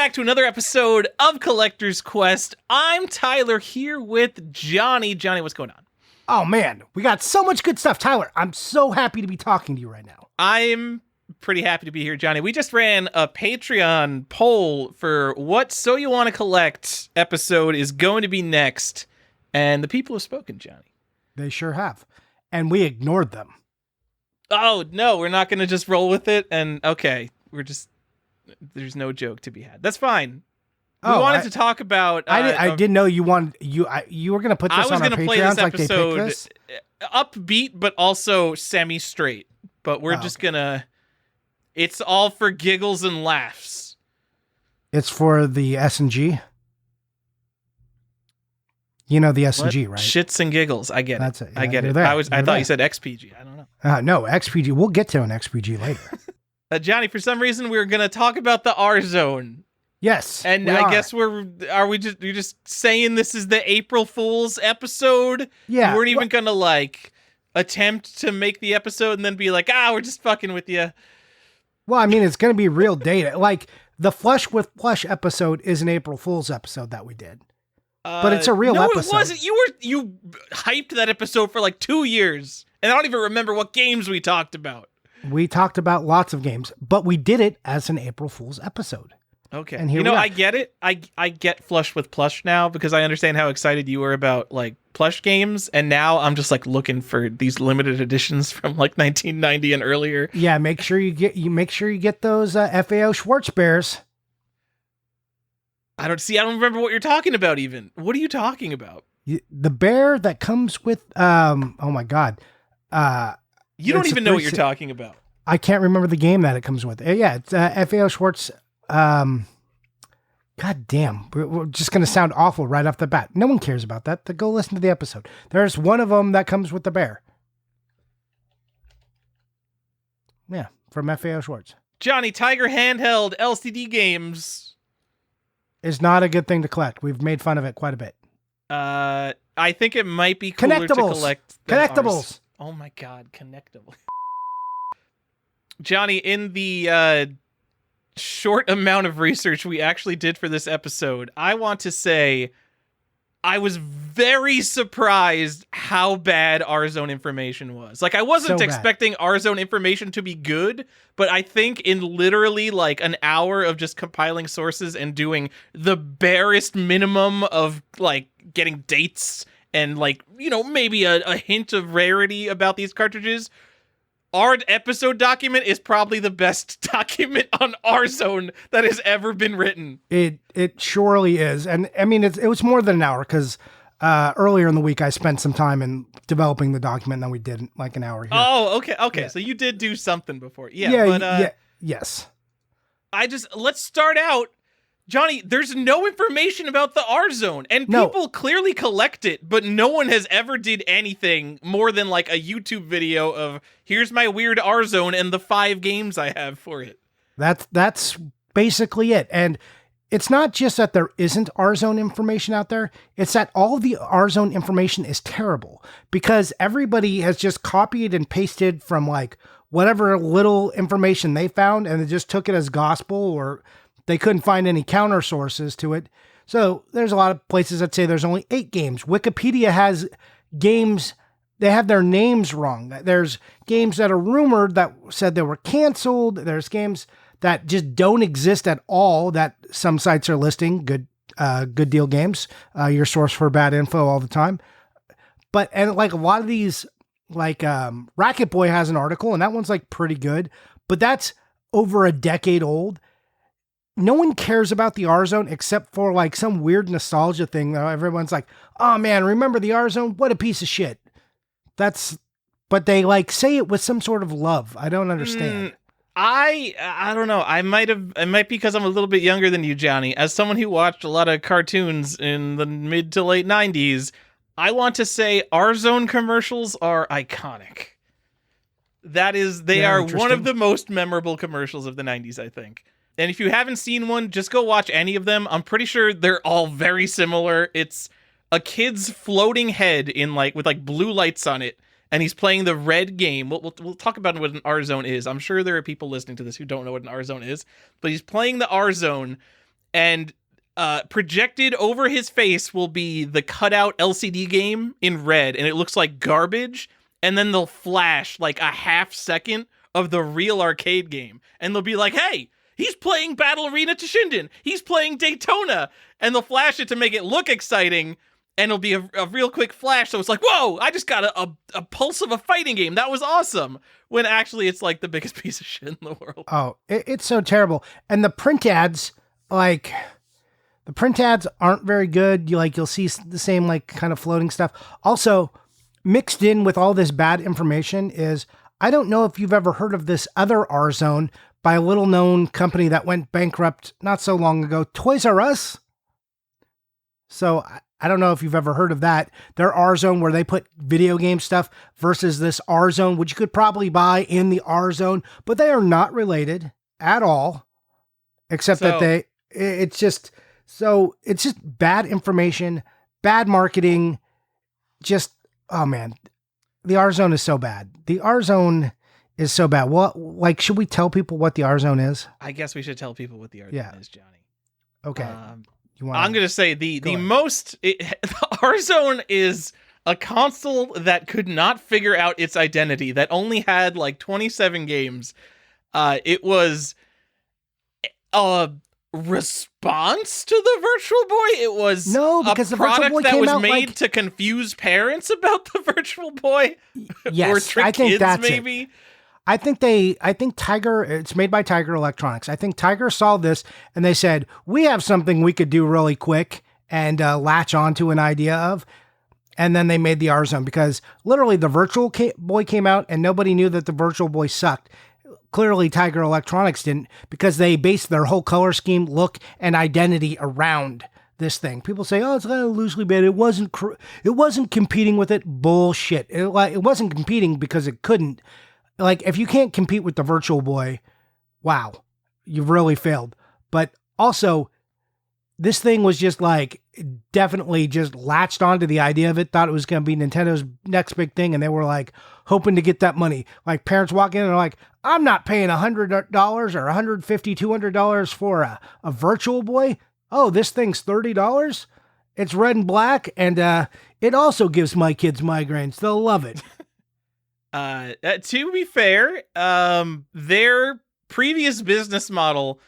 back to another episode of Collector's Quest. I'm Tyler here with Johnny. Johnny, what's going on? Oh man, we got so much good stuff. Tyler, I'm so happy to be talking to you right now. I'm pretty happy to be here, Johnny. We just ran a Patreon poll for what So You Want to Collect episode is going to be next, and the people have spoken, Johnny. They sure have. And we ignored them. Oh, no, we're not going to just roll with it, and okay, there's no joke to be had. That's fine. We wanted to talk about... I didn't know you wanted... You were going to put this on our Patreons like they picked this? Upbeat, but also semi-straight. But we're just going to... It's all for giggles and laughs. It's for the S&G? You know the S&G, right? Shits and giggles. I get That's it. Yeah, I get it. There. I thought you said XPG. I don't know. No, XPG. We'll get to an XPG later. Johnny, for some reason, we're going to talk about the R-Zone. Yes, and I guess we just saying this is the April Fool's episode? Yeah. You weren't even going to attempt to make the episode and then be like, we're just fucking with you. Well, I mean, it's going to be real data. Like the Flush with Plush episode is an April Fool's episode that we did. But it's a real episode. No, it wasn't. You hyped that episode for 2 years. And I don't even remember what games we talked about. We talked about lots of games, but we did it as an April Fool's episode. Okay. And here we are. I get it. I get Flush with Plush now because I understand how excited you were about plush games, and now I'm just looking for these limited editions from 1990 and earlier. Yeah, make sure you get those FAO Schwartz bears. I don't remember what you're talking about even. What are you talking about? The bear that comes with oh my god. You don't even know what you're talking about. I can't remember the game that it comes with. Yeah, it's FAO Schwartz. God damn, we're just going to sound awful right off the bat. No one cares about that. Go listen to the episode. There's one of them that comes with the bear. Yeah, from FAO Schwartz. Johnny, Tiger handheld LCD games is not a good thing to collect. We've made fun of it quite a bit. I think it might be cooler to collect Connectables. Ours. Oh my god, Connectables. Johnny, in the short amount of research we actually did for this episode, I want to say I was very surprised how bad R-Zone information was. I wasn't expecting R-Zone information to be good, but I think in literally an hour of just compiling sources and doing the barest minimum of getting dates and maybe a hint of rarity about these cartridges, our episode document is probably the best document on R-Zone that has ever been written. It surely is. And I mean, it was more than an hour because earlier in the week I spent some time in developing the document than we did an hour here. Oh, okay. Yeah. So you did do something before. Yes. Let's start out. Johnny, there's no information about the R-Zone, and people clearly collect it, but no one has ever did anything more than a YouTube video of here's my weird R-Zone and the 5 games I have for it. That's basically it. And it's not just that there isn't R-Zone information out there, it's that all of the R-Zone information is terrible because everybody has just copied and pasted from whatever little information they found and they just took it as gospel, or they couldn't find any counter sources to it. So there's a lot of places that say there's only 8 games. Wikipedia has games, they have their names wrong. There's games that are rumored that said they were canceled. There's games that just don't exist at all that some sites are listing. Good Deal Games, your source for bad info all the time. And a lot of these, Racket Boy has an article and that one's pretty good, but that's over a decade old. No one cares about the R-Zone except for some weird nostalgia thing. Everyone's like, oh man, remember the R-Zone? What a piece of shit. But they say it with some sort of love. I don't understand. I don't know. It might be because I'm a little bit younger than you, Johnny. As someone who watched a lot of cartoons in the mid to late 90s, I want to say R-Zone commercials are iconic. They are one of the most memorable commercials of the 90s, I think. And if you haven't seen one, just go watch any of them. I'm pretty sure they're all very similar. It's a kid's floating head in with blue lights on it, and he's playing the red game. We'll talk about what an R-Zone is. I'm sure there are people listening to this who don't know what an R-Zone is, but he's playing the R-Zone, and projected over his face will be the cutout LCD game in red, and it looks like garbage. And then they'll flash like a half second of the real arcade game, and they'll be like, "Hey, he's playing Battle Arena Toshinden. He's playing Daytona," and they'll flash it to make it look exciting. And it'll be a real quick flash, so it's like, whoa, I just got a pulse of a fighting game. That was awesome. When actually it's like the biggest piece of shit in the world. Oh, it's so terrible. And the print ads, like, the print ads aren't very good. You'll see the same, like, kind of floating stuff. Also, mixed in with all this bad information is, I don't know if you've ever heard of this other R-Zone by a little-known company that went bankrupt not so long ago, Toys R Us. So I don't know if you've ever heard of that. Their R-Zone where they put video game stuff versus this R-Zone, which you could probably buy in the R-Zone, but they are not related at all, except that it's just bad information, bad marketing, just, oh man, the R-Zone is so bad. The R-Zone is so bad. Well, like, should we tell people what the R-Zone is? I guess we should tell people what the R-Zone is, Johnny. Okay. I'm going to say the R-Zone is a console that could not figure out its identity, that only had like 27 games. It was a response to the Virtual Boy. It was because a product that was made to confuse parents about the Virtual Boy. Yes, or trick kids, maybe. I think Tiger, it's made by Tiger Electronics. I think Tiger saw this and they said, we have something we could do really quick and latch onto an idea of. And then they made the R-Zone because literally the Virtual Boy came out and nobody knew that the Virtual Boy sucked. Clearly Tiger Electronics didn't, because they based their whole color scheme, look, and identity around this thing. People say, oh, it's kind of loosely bad. It wasn't competing with it. Bullshit. It wasn't competing because it couldn't. Like, if you can't compete with the Virtual Boy, wow, you've really failed. But also, this thing was just like, definitely just latched onto the idea of it, thought it was going to be Nintendo's next big thing, and they were like, hoping to get that money. Like, parents walk in and are like, I'm not paying $100 or $150, $200 for a Virtual Boy. Oh, this thing's $30? It's red and black, and it also gives my kids migraines. They'll love it. To be fair, their previous business model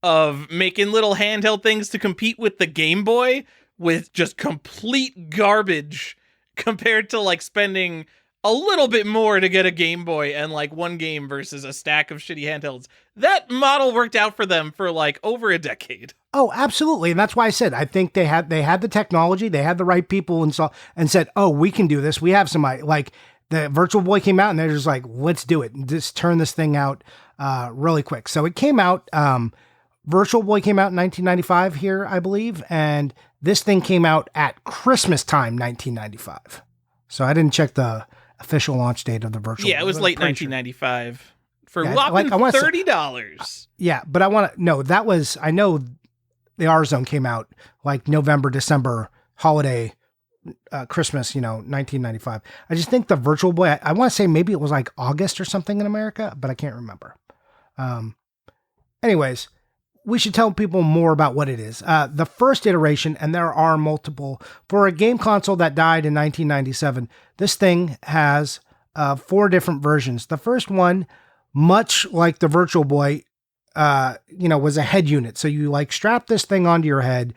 of making little handheld things to compete with the Game Boy with just complete garbage compared to like spending a little bit more to get a Game Boy and like one game versus a stack of shitty handhelds. That model worked out for them for like over a decade. Oh, absolutely. And that's why I said, I think they had the technology, they had the right people and said, oh, we can do this. We have somebody like, the Virtual Boy came out and they're just like, let's do it. Just turn this thing out really quick. So it came out, Virtual Boy came out in 1995 here, I believe. And this thing came out at Christmas time, 1995. So I didn't check the official launch date of the Virtual Boy. Yeah, it was late 1995 for whopping $30. Yeah, but I know the R-Zone came out like November, December holiday Christmas, 1995. I just think the Virtual Boy, I want to say maybe it was like August or something in America, but I can't remember. Anyways, we should tell people more about what it is. The first iteration, and there are multiple, for a game console that died in 1997, this thing has 4 different versions. The first one, much like the Virtual Boy, was a head unit. So you like strap this thing onto your head,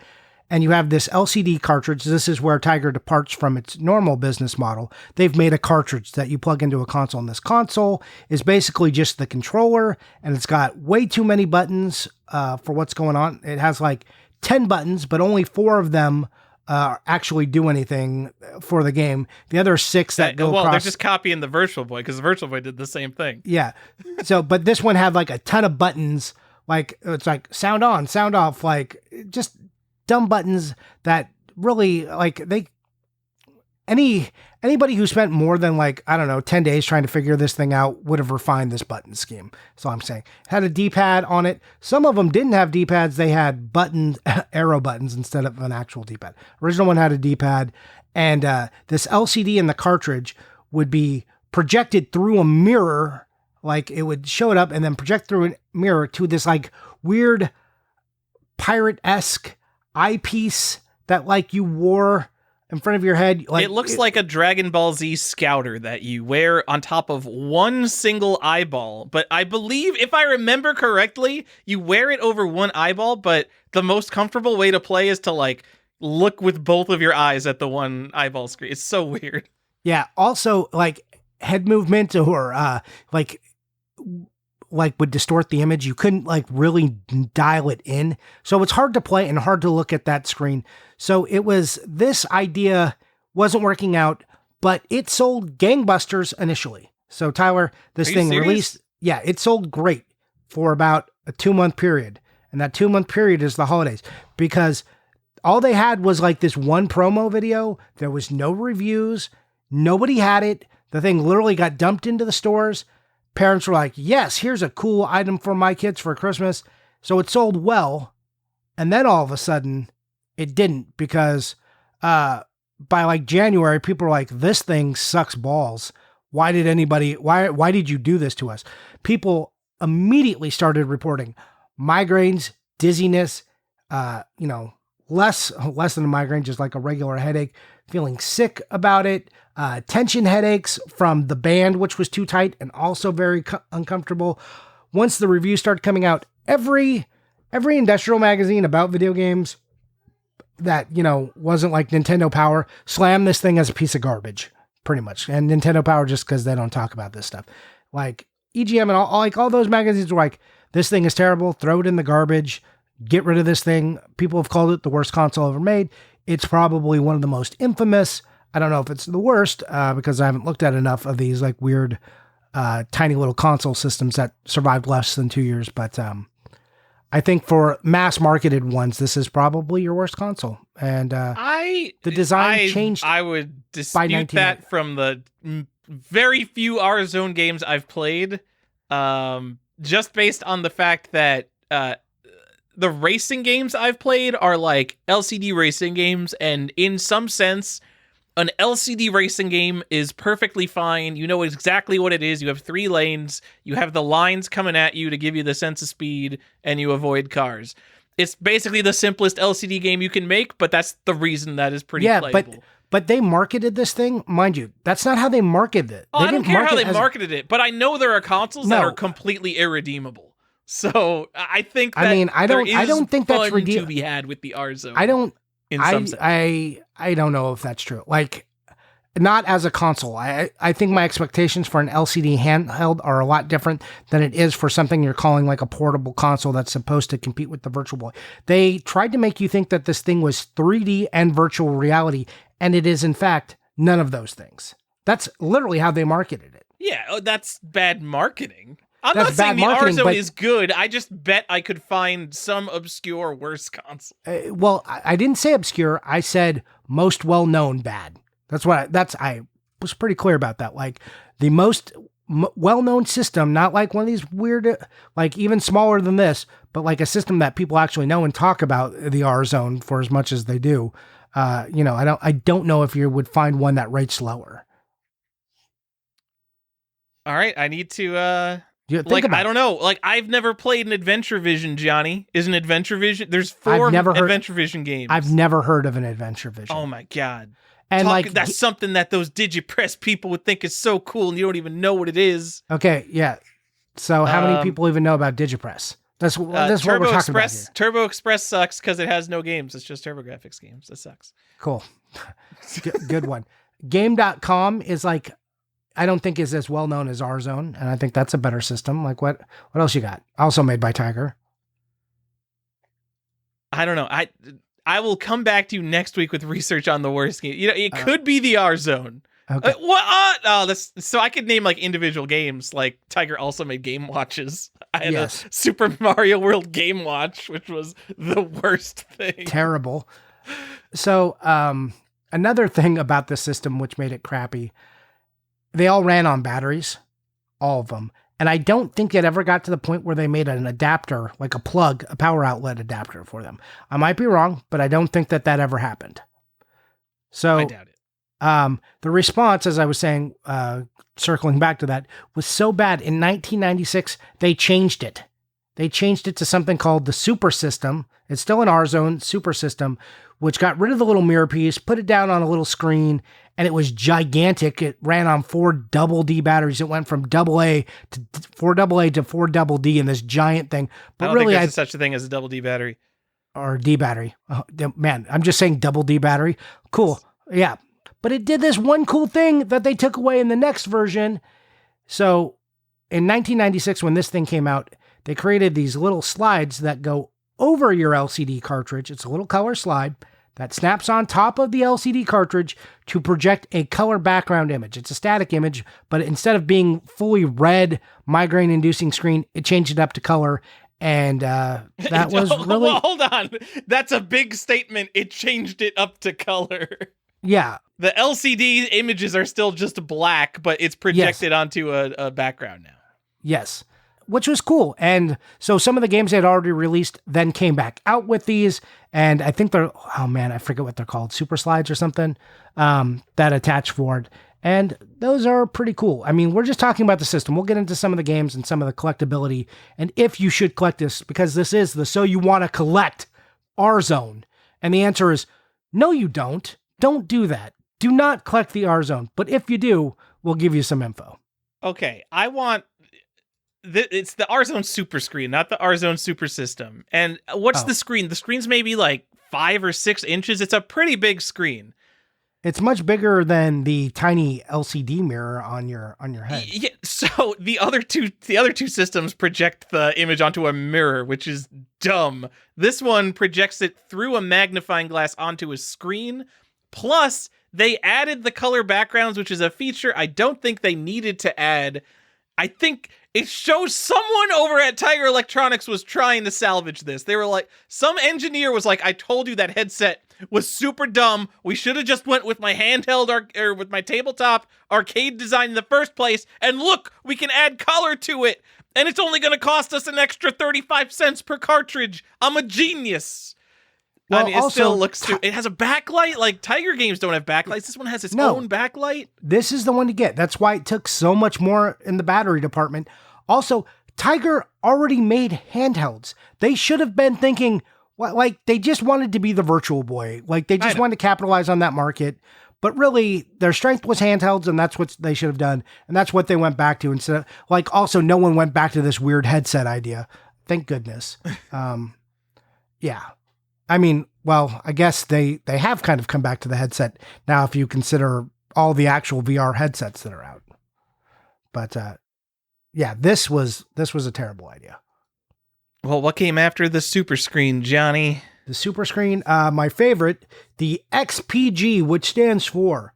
and you have this LCD cartridge. This is where Tiger departs from its normal business model. They've made a cartridge that you plug into a console, and this console is basically just the controller, and it's got way too many buttons for what's going on. It has like 10 buttons, but only 4 of them actually do anything for the game. The other 6 that go across... Well, they're just copying the Virtual Boy, because the Virtual Boy did the same thing. Yeah. So, but this one had like a ton of buttons. Like, it's like sound on, sound off, like just dumb buttons that really like anybody who spent more than 10 days trying to figure this thing out would have refined this button scheme. That's all I'm saying. It had a D-pad on it. Some of them didn't have D-pads. They had arrow buttons instead of an actual D-pad. Original one had a D-pad, and this LCD in the cartridge would be projected through a mirror. Like, it would show it up and then project through a mirror to this like weird pirate-esque eyepiece that like you wore in front of your head. Like, it looks like a Dragon Ball Z scouter that you wear on top of one single eyeball. But I believe, if I remember correctly, you wear it over one eyeball, but the most comfortable way to play is to like look with both of your eyes at the one eyeball screen. It's so weird. Yeah. Also, like head movement or like would distort the image. You couldn't like really dial it in. So it's hard to play and hard to look at that screen. So it was, this idea wasn't working out, but it sold gangbusters initially. So Tyler, this thing released. Yeah, it sold great for about a 2-month period. And that 2-month period is the holidays, because all they had was like this one promo video. There was no reviews. Nobody had it. The thing literally got dumped into the stores. Parents were like, yes, here's a cool item for my kids for Christmas. So it sold well. And then all of a sudden it didn't, because by like January, people were like, this thing sucks balls. Why did you do this to us? People immediately started reporting migraines, dizziness, less than a migraine, just like a regular headache, feeling sick about it, tension headaches from the band, which was too tight and also very uncomfortable. Once the reviews started coming out, every industrial magazine about video games that, wasn't like Nintendo Power slammed this thing as a piece of garbage, pretty much. And Nintendo Power, just because they don't talk about this stuff. Like EGM and all those magazines were like, this thing is terrible, throw it in the garbage, get rid of this thing. People have called it the worst console ever made. It's probably one of the most infamous. I don't know if it's the worst, because I haven't looked at enough of these like weird, tiny little console systems that survived less than 2 years. But I think for mass marketed ones, this is probably your worst console. And the design changed. I would dispute that from the very few R-Zone games I've played, just based on the fact that the racing games I've played are like LCD racing games, and in some sense, an LCD racing game is perfectly fine. You know exactly what it is. You have 3 lanes. You have the lines coming at you to give you the sense of speed, and you avoid cars. It's basically the simplest LCD game you can make, but that's the reason that is pretty playable. But they marketed this thing, mind you. That's not how they marketed it. I don't care how they marketed it, but I know there are consoles that are completely irredeemable. So I think that I don't think that's to be had with the R-Zone. I don't. In some sense. I don't know if that's true. Like, not as a console. I think my expectations for an LCD handheld are a lot different than it is for something you're calling like a portable console that's supposed to compete with the Virtual Boy. They tried to make you think that this thing was 3D and virtual reality, and it is in fact none of those things. That's literally how they marketed it. Yeah, that's bad marketing. I'm not saying the R-Zone is good. I just bet I could find some obscure worse console. Well, I didn't say obscure. I said most well-known bad. I was pretty clear about that. Like the most well-known system, not like one of these weird, like even smaller than this, but like a system that people actually know and talk about, the R-Zone, for as much as they do. I don't know if you would find one that rates lower. All right, I need to I don't know. Like, I've never played an Adventure Vision, Johnny. Is an Adventure Vision? There's 4 Adventure Vision games. I've never heard of an Adventure Vision. Oh my god! And that's something that those Digipress people would think is so cool, and you don't even know what it is. Okay, yeah. So how many people even know about Digipress? That's what we're talking about here. Turbo Express sucks because it has no games. It's just TurboGrafx games. That sucks. Cool. Good one. Game.com is like, I don't think is as well known as R-Zone, and I think that's a better system. Like what else you got? Also made by Tiger. I don't know. I will come back to you next week with research on the worst game. It could be the R-Zone. Okay. So I could name like individual games. Like Tiger also made Game Watches. I had a Yes. Super Mario World Game Watch, which was the worst thing. Terrible. So another thing about the system which made it crappy, they all ran on batteries, all of them. And I don't think it ever got to the point where they made an adapter, like a plug, a power outlet adapter for them. I might be wrong, but I don't think that ever happened. So I doubt it. The response, as I was saying, circling back to that, was so bad. In 1996, they changed it. they changed it to something called the Super System. It's still an R-Zone Super System, which got rid of the little mirror piece, put it down on a little screen, and it was gigantic. It ran on 4 double D batteries. It went from AA to 4AA to 4 double D in this giant thing. But I don't really, think there's such a thing as a double D battery. Or D battery. Oh, man, I'm just saying double D battery. Cool. Yeah. But it did this one cool thing that they took away in the next version. So in 1996, when this thing came out, they created these little slides that go over your LCD cartridge. It's a little color slide that snaps on top of the LCD cartridge to project a color background image. It's a static image, but instead of being fully red, migraine-inducing screen, it changed it up to color. And that was really... Well, hold on. That's a big statement. It changed it up to color. Yeah. The LCD images are still just black, but it's projected onto a background now. Yes. Which was cool. And so some of the games they had already released then came back out with these. And I think they're... Oh, man, I forget what they're called. Super slides or something that attach forward. And those are pretty cool. I mean, we're just talking about the system. We'll get into some of the games and some of the collectability and if you should collect this, because this is the So You Want to Collect R-Zone. And the answer is, no, you don't. Don't do that. Do not collect the R-Zone. But if you do, we'll give you some info. Okay, I want... It's the R-Zone Super Screen, not the R-Zone Super System. And what's the screen? The screen's maybe like 5 or 6 inches. It's a pretty big screen. It's much bigger than the tiny LCD mirror on your head. Yeah, so the other two systems project the image onto a mirror, which is dumb. This one projects it through a magnifying glass onto a screen. Plus, they added the color backgrounds, which is a feature I don't think they needed to add. I think it shows someone over at Tiger Electronics was trying to salvage this. They were like, some engineer was like, I told you that headset was super dumb. We should have just went with my handheld or with my tabletop arcade design in the first place. And look, we can add color to it. And it's only going to cost us an extra 35 cents per cartridge. I'm a genius. Well, I mean, it still looks... It has a backlight. Like, Tiger games don't have backlights. This one has its own backlight. This is the one to get. That's why it took so much more in the battery department. Also, Tiger already made handhelds. They should have been thinking, like, they just wanted to be the Virtual Boy. Like, they just wanted to capitalize on that market. But really, their strength was handhelds, and that's what they should have done. And that's what they went back to. Instead of, like, also, no one went back to this weird headset idea. Thank goodness. Yeah. I mean, well, I guess they have kind of come back to the headset now if you consider all the actual VR headsets that are out. But yeah, this was a terrible idea. Well, what came after the Super Screen, Johnny? The Super Screen, my favorite, the XPG, which stands for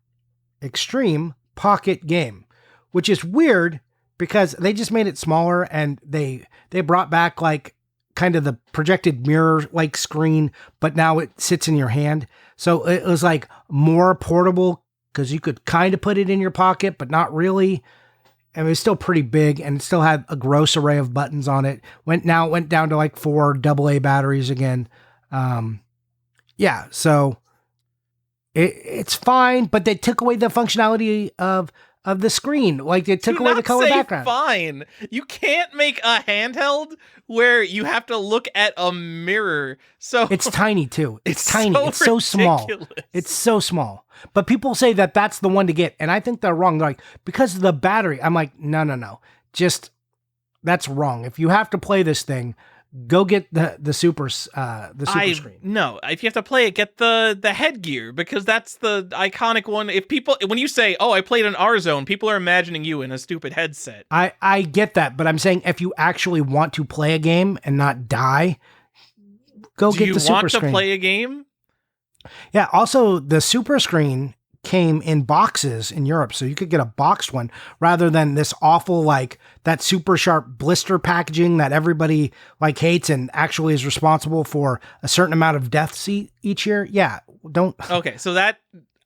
Extreme Pocket Game, which is weird because they just made it smaller and they brought back like kind of the projected mirror like screen, but now it sits in your hand. So it was like more portable because you could kind of put it in your pocket, but not really. And it was still pretty big and it still had a gross array of buttons on it. Now it went down to like 4 AA batteries again. Yeah, so it's fine, but they took away the functionality of the screen. Like they took away the color background. Fine. You can't make a handheld where you have to look at a mirror. So it's tiny too. It's tiny. It's so small. It's so small. But people say that that's the one to get, and I think they're wrong. They're like, because of the battery. I'm like, no. Just that's wrong. If you have to play this thing, go get the super screen. No, if you have to play it, get the headgear because that's the iconic one. When you say, "Oh, I played an R-Zone," people are imagining you in a stupid headset. I get that, but I'm saying if you actually want to play a game and not die, go get the super screen. Do you want to play a game? Yeah. Also, the super screen came in boxes in Europe, so you could get a boxed one rather than this awful like that super sharp blister packaging that everybody like hates and actually is responsible for a certain amount of deaths each year. Yeah, don't. Okay, so that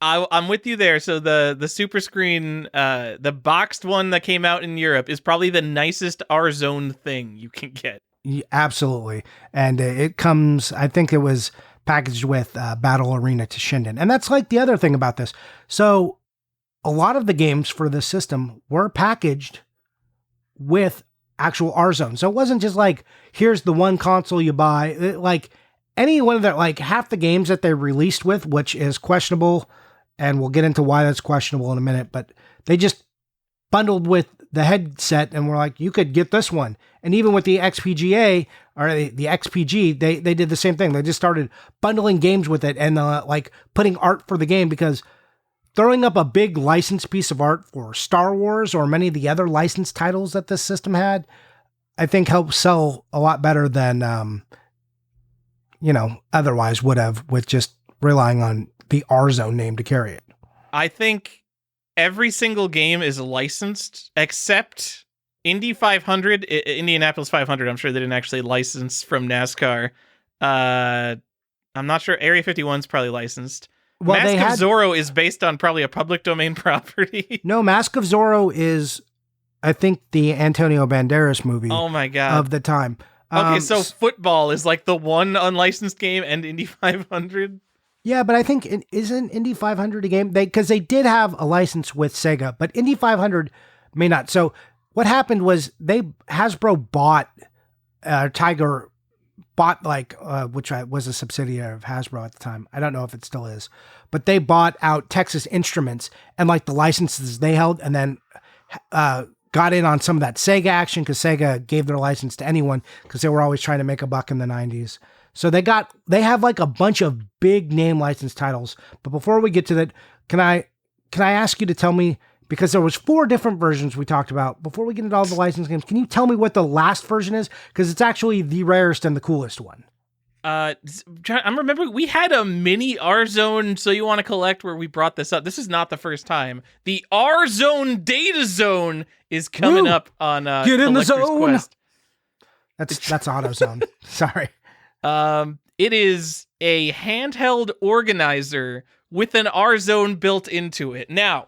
I'm with you there. So the super screen, the boxed one that came out in Europe is probably the nicest R-Zone thing you can get. Yeah, absolutely, and it comes. I think it was packaged with Battle Arena to Shinden. And that's like the other thing about this. So a lot of the games for this system were packaged with actual R Zone. So it wasn't just like, here's the one console you buy. Like any one of the, like half the games that they released with, which is questionable, and we'll get into why that's questionable in a minute, but they just bundled with the headset and we're like, you could get this one. And even with the XPGA or the XPG, they did the same thing. They just started bundling games with it and like putting art for the game, because throwing up a big licensed piece of art for Star Wars or many of the other licensed titles that this system had, I think helped sell a lot better than, otherwise would have, with just relying on the R Zone name to carry it. I think every single game is licensed except Indy 500, Indianapolis 500. I'm sure they didn't actually license from NASCAR. I'm not sure. Area 51's probably licensed. Well, Mask of Zorro is based on probably a public domain property. No, Mask of Zorro is, I think, the Antonio Banderas movie. Oh my God. Of the time. Okay, so football is like the one unlicensed game, and Indy 500? Yeah, but I think isn't Indy 500 a game? Because they did have a license with Sega, but Indy 500 may not. So what happened was Hasbro bought Tiger, which was a subsidiary of Hasbro at the time. I don't know if it still is, but they bought out Texas Instruments and like the licenses they held, and then got in on some of that Sega action, because Sega gave their license to anyone because they were always trying to make a buck in the 90s. So they have like a bunch of big name licensed titles. But before we get to that, can I ask you to tell me, because there was 4 different versions we talked about, before we get into all the licensed games, can you tell me what the last version is? Because it's actually the rarest and the coolest one. I'm remembering we had a mini R Zone So You Want to Collect where we brought this up. This is not the first time. The R Zone Data Zone is coming up on Get in the Zone. Quest. That's AutoZone. Sorry. It is a handheld organizer with an R Zone built into it. Now,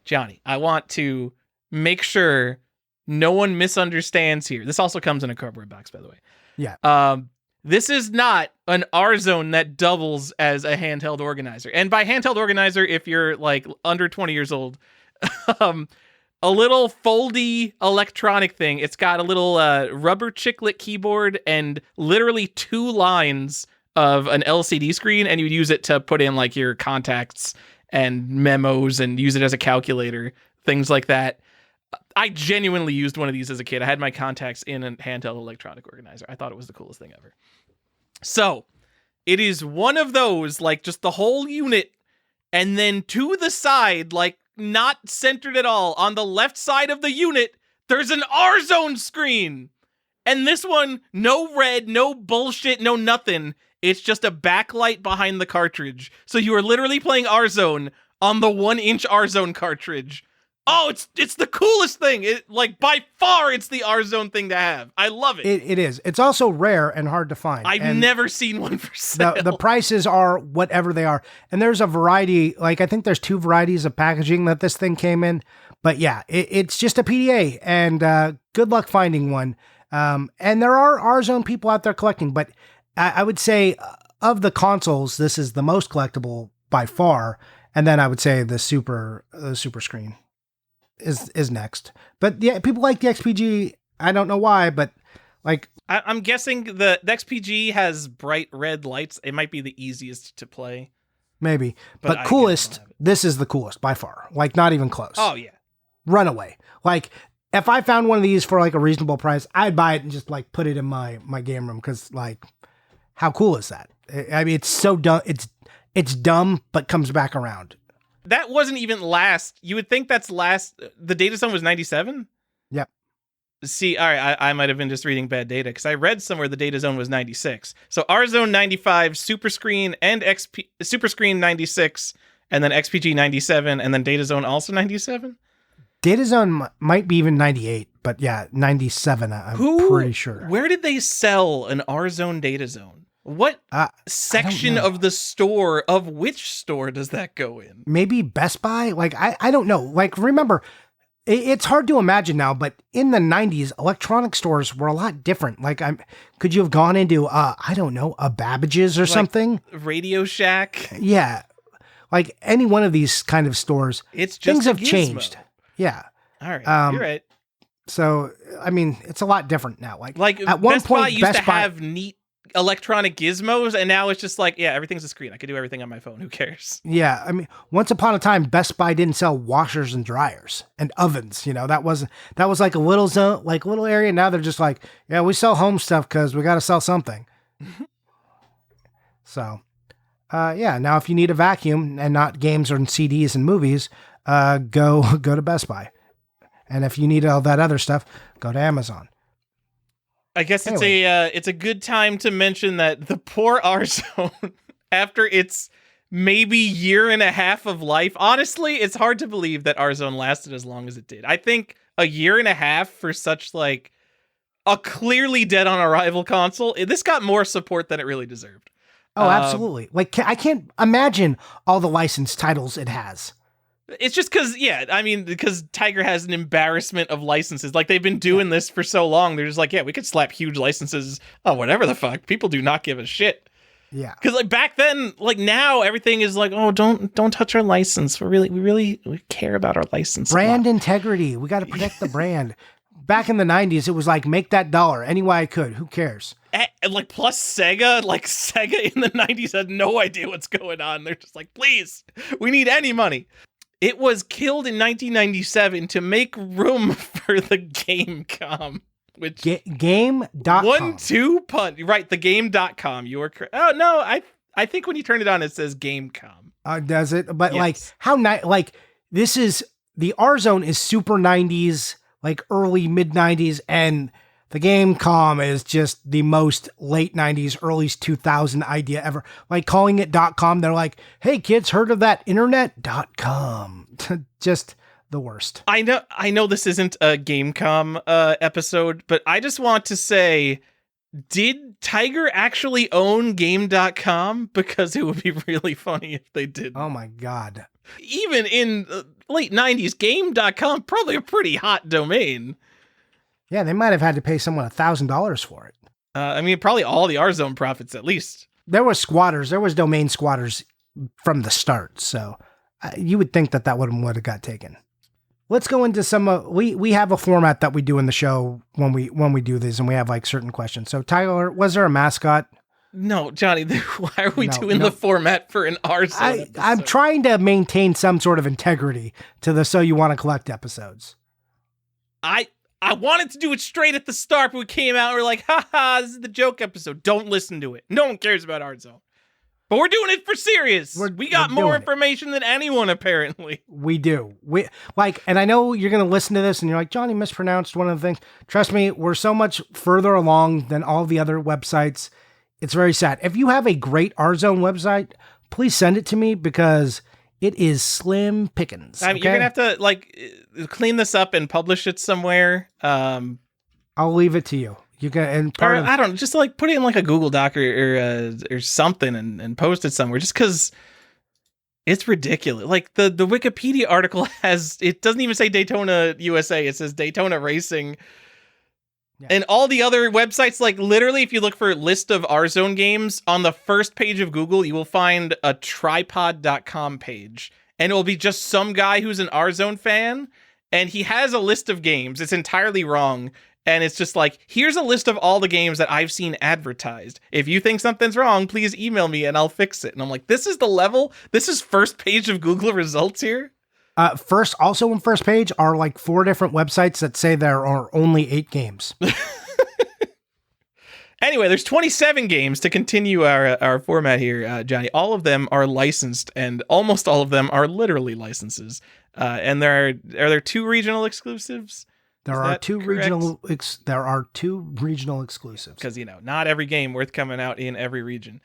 Johnny, I want to make sure no one misunderstands here. This also comes in a cardboard box, by the way. Yeah. This is not an R Zone that doubles as a handheld organizer. And by handheld organizer, if you're like under 20 years old, a little foldy electronic thing. It's got a little rubber chiclet keyboard and literally 2 lines of an LCD screen, and you use it to put in like your contacts and memos and use it as a calculator, things like that. I genuinely used one of these as a kid. I had my contacts in a handheld electronic organizer. I thought it was the coolest thing ever. So it is one of those, like just the whole unit, and then to the side, like not centered at all, on the left side of the unit, there's an R Zone screen. And this one, no red, no bullshit, no nothing. It's just a backlight behind the cartridge. So you are literally playing R Zone on the 1-inch R Zone cartridge. Oh, it's the coolest thing. It, like, by far, it's the R Zone thing to have. I love it. It is. It's also rare and hard to find. I've never seen one for sale. The prices are whatever they are. And there's a variety, like I think there's 2 varieties of packaging that this thing came in. But yeah, it's just a PDA, and good luck finding one. And there are R Zone people out there collecting, but I would say of the consoles, this is the most collectible by far. And then I would say the Super Screen is next. But yeah, people like the XPG. I don't know why, but like I'm guessing the XPG has bright red lights. It might be the easiest to play. Maybe. But coolest, this is the coolest by far. Like not even close. Oh yeah. Runaway. Like if I found one of these for like a reasonable price, I'd buy it and just like put it in my game room, because like how cool is that? I mean, it's so dumb. It's dumb, but comes back around. That wasn't even last. You would think that's last. The Data Zone was 97? Yep. See, all right, I might have been just reading bad data, because I read somewhere the Data Zone was 96. So R Zone 95, Super Screen, and Super Screen 96, and then XPG 97, and then Data Zone also 97? Data Zone might be even 98, but yeah, 97, I'm pretty sure. Where did they sell an R Zone Data Zone? What section of the store, of which store does that go in? Maybe Best Buy? Like, I don't know. Like, remember, it's hard to imagine now, but in the 90s, electronic stores were a lot different. Like, could you have gone into, I don't know, a Babbage's or something? Radio Shack? Yeah. Like, any one of these kind of stores. It's just things have changed. Yeah. All right. You're right. So, I mean, it's a lot different now. Like at one Best Buy point, used Best to Buy, have neat electronic gizmos, and now it's just like, yeah, everything's a screen. I could do everything on my phone. Who cares? yeah, I mean, once upon a time, Best Buy didn't sell washers and dryers and ovens. That was like a little zone, like a little area. Now they're just like, yeah, we sell home stuff because we got to sell something. So, yeah. Now, if you need a vacuum and not games or CDs and movies, go to Best Buy. And if you need all that other stuff, go to Amazon. I guess Anyway. it's a good time to mention that the poor Warzone, after its maybe year and a half of life, honestly, it's hard to believe that Warzone lasted as long as it did. I think a year and a half for such like a clearly dead on arrival console, this got more support than it really deserved. Oh, absolutely. Like, I can't imagine all the licensed titles it has. It's just because Tiger has an embarrassment of licenses. Like, they've been doing this for so long. They're just like, yeah, we could slap huge licenses on whatever the fuck. People do not give a shit. Yeah. Because like back then, like now, everything is like, oh, don't touch our license. We care about our license. Brand integrity. We got to protect the brand. Back in the 90s, it was like, make that dollar any way I could. Who cares? And like, plus Sega in the 90s had no idea what's going on. They're just like, please, we need any money. It was killed in 1997 to make room for the Gamecom, which Game.com. 1-2 punch. Right, the Game.com. You were correct. Oh no, I think when you turn it on, it says Gamecom. Does it? But Yes. like, how like this is the Warzone is super 90s, like early mid 90s, and the Gamecom is just the most late 90s, early 2000 idea ever. Like calling it .com, they're like, hey kids, heard of that internet.com? Just the worst. I know this isn't a Gamecom episode, but I just want to say, did Tiger actually own Game.com? Because it would be really funny if they did. Oh my God. Even in late 90s, Game.com, probably a pretty hot domain. Yeah, they might have had to pay someone $1,000 for it. I mean, probably all the Warzone profits, at least. There were squatters. There was domain squatters from the start. So you would think that would have got taken. Let's go into some. We have a format that we do in the show when we do these, and we have like certain questions. So Tyler, was there a mascot? No, Johnny. Why are we doing the format for an Warzone? I'm trying to maintain some sort of integrity to the So You Want to Collect episodes. I wanted to do it straight at the start, but we came out and we're like, haha, this is the joke episode. Don't listen to it. No one cares about Warzone. But we're doing it for serious. We got more information than anyone, apparently. We do. And I know you're going to listen to this and you're like, Johnny mispronounced one of the things. Trust me, we're so much further along than all the other websites. It's very sad. If you have a great Warzone website, please send it to me because it is slim pickings. I mean, you're going to have to clean this up and publish it somewhere. I'll leave it to you. You can, I don't know, just put it in a Google Doc or something and post it somewhere. Just because it's ridiculous. Like the Wikipedia article it doesn't even say Daytona USA. It says Daytona Racing. Yeah. And all the other websites, literally, if you look for a list of Warzone games on the first page of Google, you will find a tripod.com page, and it will be just some guy who's an Warzone fan, and he has a list of games. It's entirely wrong. And it's just here's a list of all the games that I've seen advertised. If you think something's wrong, please email me and I'll fix it. And I'm like, this is the level? This is first page of Google results here? Also on first page are 4 different websites that say there are only 8 games. Anyway, there's 27 games to continue our format here, Johnny. All of them are licensed, and almost all of them are literally licenses. And are there 2 regional exclusives? There are two regional exclusives. Because not every game worth coming out in every region.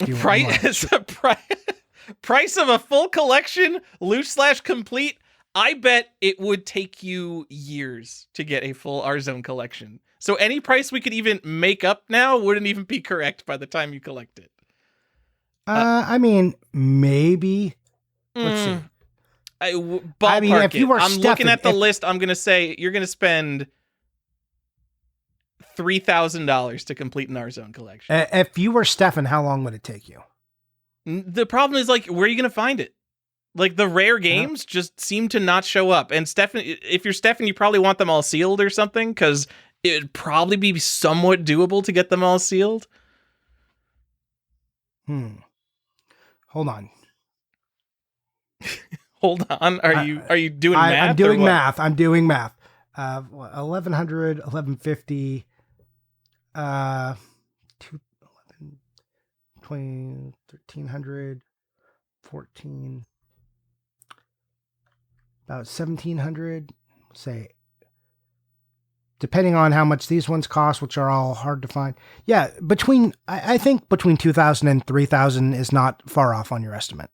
Price of a full collection, loose/complete. I bet it would take you years to get a full Warzone collection. So any price we could even make up now wouldn't even be correct by the time you collect it. I mean, maybe. Let's see. If you were I'm looking at the list. I'm going to say you're going to spend $3,000 to complete an Warzone collection. If you were Stefan, how long would it take you? The problem is where are you going to find it? Like the rare games just seem to not show up. And Stefan, if you're Stefan, you probably want them all sealed or something, because it'd probably be somewhat doable to get them all sealed. Hold on. Hold on. Are you doing math? I'm doing math. I'm doing math. 1100, 1150, 11, 20, 1300, 14, about 1700, say, depending on how much these ones cost, which are all hard to find. Yeah, I think between 2,000 and 3,000 is not far off on your estimate.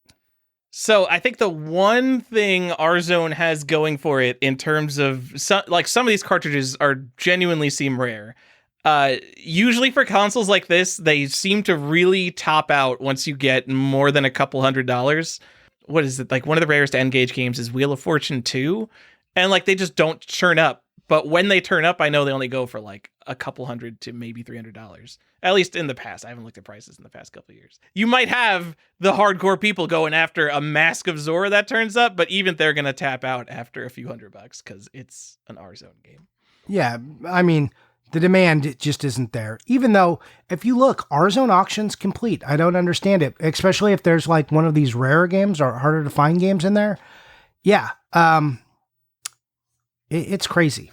So I think the one thing Warzone has going for it in terms of some of these cartridges are genuinely seem rare. Usually for consoles like this, they seem to really top out once you get more than a couple $100. What is it? Like one of the rarest N-Gage games is Wheel of Fortune 2. And like they just don't turn up. But when they turn up, I know they only go for like a couple $100 to maybe $300. At least in the past. I haven't looked at prices in the past couple of years. You might have the hardcore people going after a Mask of Zorro that turns up, but even they're going to tap out after a few $100 because it's an Warzone game. Yeah, I mean, the demand just isn't there. Even though, if you look, Warzone auction's complete. I don't understand it, especially if there's like one of these rarer games or harder to find games in there. Yeah, it's crazy.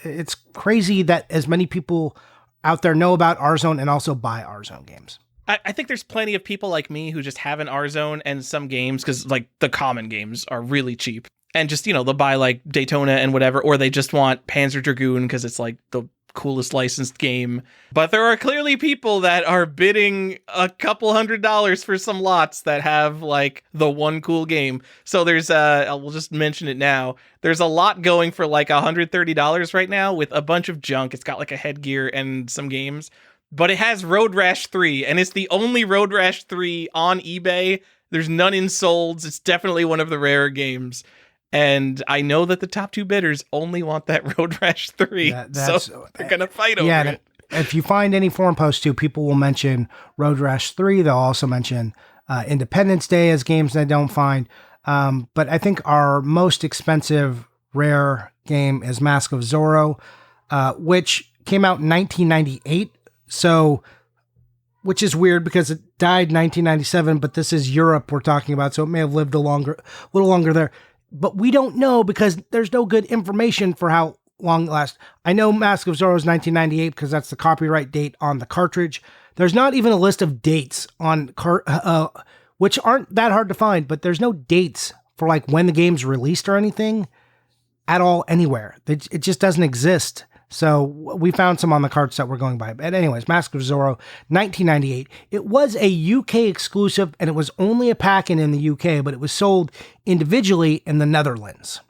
It's crazy that as many people out there know about Warzone and also buy Warzone games. I think there's plenty of people like me who just have an Warzone and some games, because like the common games are really cheap. And just, they'll buy like Daytona and whatever, or they just want Panzer Dragoon because it's like the coolest licensed game. But there are clearly people that are bidding a couple $100 for some lots that have like the one cool game. So there's we'll just mention it now. There's a lot going for like $130 right now with a bunch of junk. It's got like a headgear and some games, but it has Road Rash 3 and it's the only Road Rash 3 on eBay. There's none in solds. It's definitely one of the rarer games. And I know that the top two bidders only want that Road Rash 3, so they're going to fight over it. If you find any forum posts too, people will mention Road Rash 3. They'll also mention Independence Day as games they don't find. But I think our most expensive rare game is Mask of Zorro, which came out in 1998. So, which is weird because it died in 1997, but this is Europe we're talking about, so it may have lived a little longer there. But we don't know because there's no good information for how long it lasts. I know Mask of Zorro is 1998 because that's the copyright date on the cartridge. There's not even a list of dates on which aren't that hard to find, but there's no dates for like when the game's released or anything at all anywhere. It just doesn't exist. So we found some on the carts that we're going by. But anyways, Mask of Zorro, 1998. It was a UK exclusive, and it was only a pack-in the UK, but it was sold individually in the Netherlands,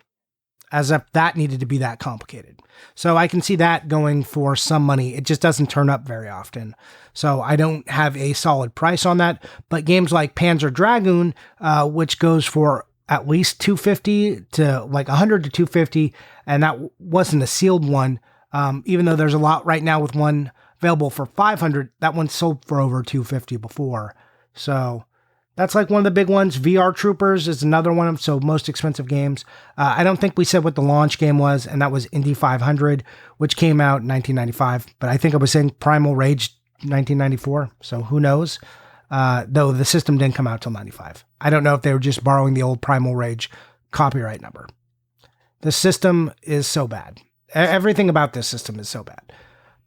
as if that needed to be that complicated. So I can see that going for some money. It just doesn't turn up very often. So I don't have a solid price on that. But games like Panzer Dragoon, which goes for at least $250 to like $100 to $250, and that wasn't a sealed one. Even though there's a lot right now with one available for $500, that one sold for over $250 before. So that's like one of the big ones. VR Troopers is another one of so most expensive games. I don't think we said what the launch game was, and that was Indy 500, which came out in 1995. But I think I was saying Primal Rage 1994. So who knows? Though the system didn't come out till 95. I don't know if they were just borrowing the old Primal Rage copyright number. The system is so bad. Everything about this system is so bad.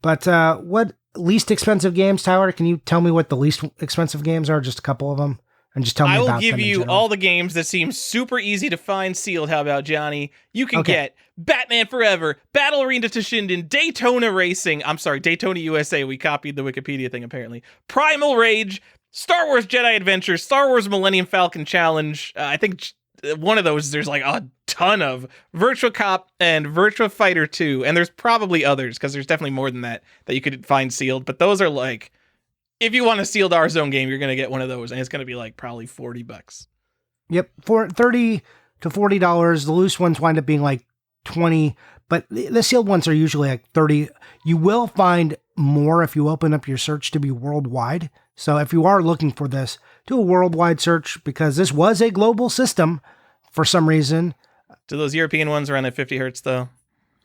But what least expensive games, Tyler? Can you tell me what the least expensive games are? Just a couple of them. And just tell me about them. I will give you all the games that seem super easy to find sealed. How about, Johnny? You can get Batman Forever, Battle Arena Toshinden, Daytona Racing. I'm sorry, Daytona USA. We copied the Wikipedia thing, apparently. Primal Rage, Star Wars Jedi Adventure, Star Wars Millennium Falcon Challenge. I think one of those there's like a ton of. Virtua Cop and Virtua Fighter 2. And there's probably others, because there's definitely more than that you could find sealed. But those are like, if you want a sealed Warzone game, you're going to get one of those, and it's going to be like probably $40. Yep, for $30 to $40. The loose ones wind up being like $20, but the sealed ones are usually like $30. You will find more if you open up your search to be worldwide. So if you are looking for this, do a worldwide search because this was a global system for some reason. Do those European ones run at 50 hertz though?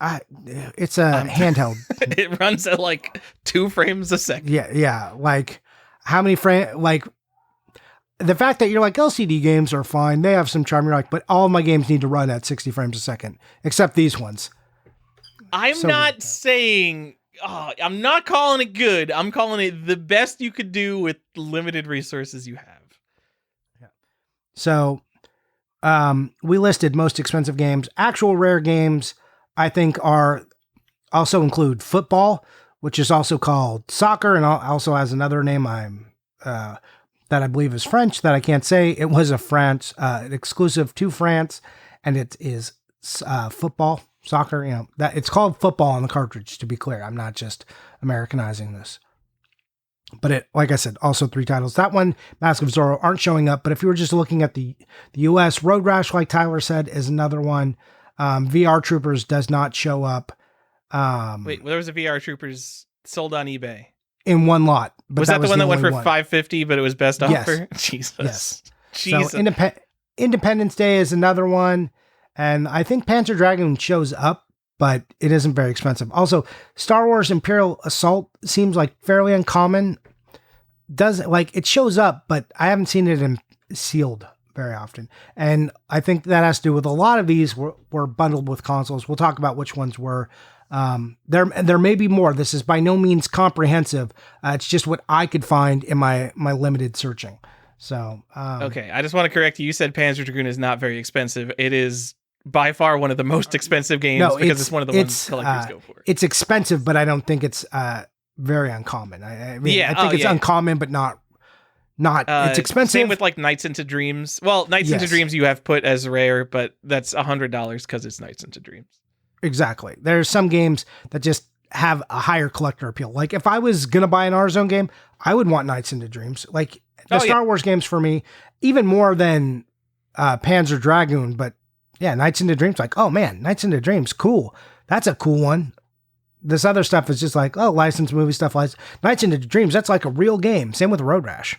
It's a handheld. It runs at like 2 frames a second. Yeah. Like how many frames? Like the fact that you're like LCD games are fine, they have some charm. You're like, but all my games need to run at 60 frames a second, except these ones. I'm not saying. I'm not calling it good. I'm calling it the best you could do with limited resources you have. Yeah. So, we listed most expensive games. Actual rare games, I think, also include football, which is also called soccer, and also has another name that I believe is French that I can't say. It was an exclusive to France, and it is football. Soccer, that it's called football on the cartridge, to be clear. I'm not just Americanizing this. But it, like I said, also 3 titles. That one, Mask of Zorro, aren't showing up. But if you were just looking at the US, Road Rash, like Tyler said, is another one. VR Troopers does not show up. Wait, there was a VR Troopers sold on eBay. In one lot. But was that the one that went for $550, but it was best offer? Yes. Jesus. Yes. Jesus. So Independence Day is another one. And I think Panzer Dragoon shows up, but it isn't very expensive. Also, Star Wars Imperial Assault seems like fairly uncommon. It shows up, but I haven't seen it in sealed very often. And I think that has to do with a lot of these were bundled with consoles. We'll talk about which ones were. There may be more. This is by no means comprehensive. It's just what I could find in my limited searching. So okay, I just want to correct you. You said Panzer Dragoon is not very expensive. It is by far one of the most expensive games because it's one of the ones collectors go for. It's expensive, but I don't think it's very uncommon. I think it's uncommon, but not. It's expensive. Same with like Nights into Dreams. Well, Nights into Dreams you have put as rare, but that's $100 because it's Nights into Dreams. Exactly. There's some games that just have a higher collector appeal. Like if I was gonna buy an R-Zone game, I would want Nights into Dreams. Like the Star Wars games for me, even more than Panzer Dragoon, but yeah, Nights into Dreams, like, oh man, Nights into Dreams, cool. That's a cool one. This other stuff is just like, oh, licensed movie stuff. Nights into Dreams, that's like a real game. Same with Road Rash.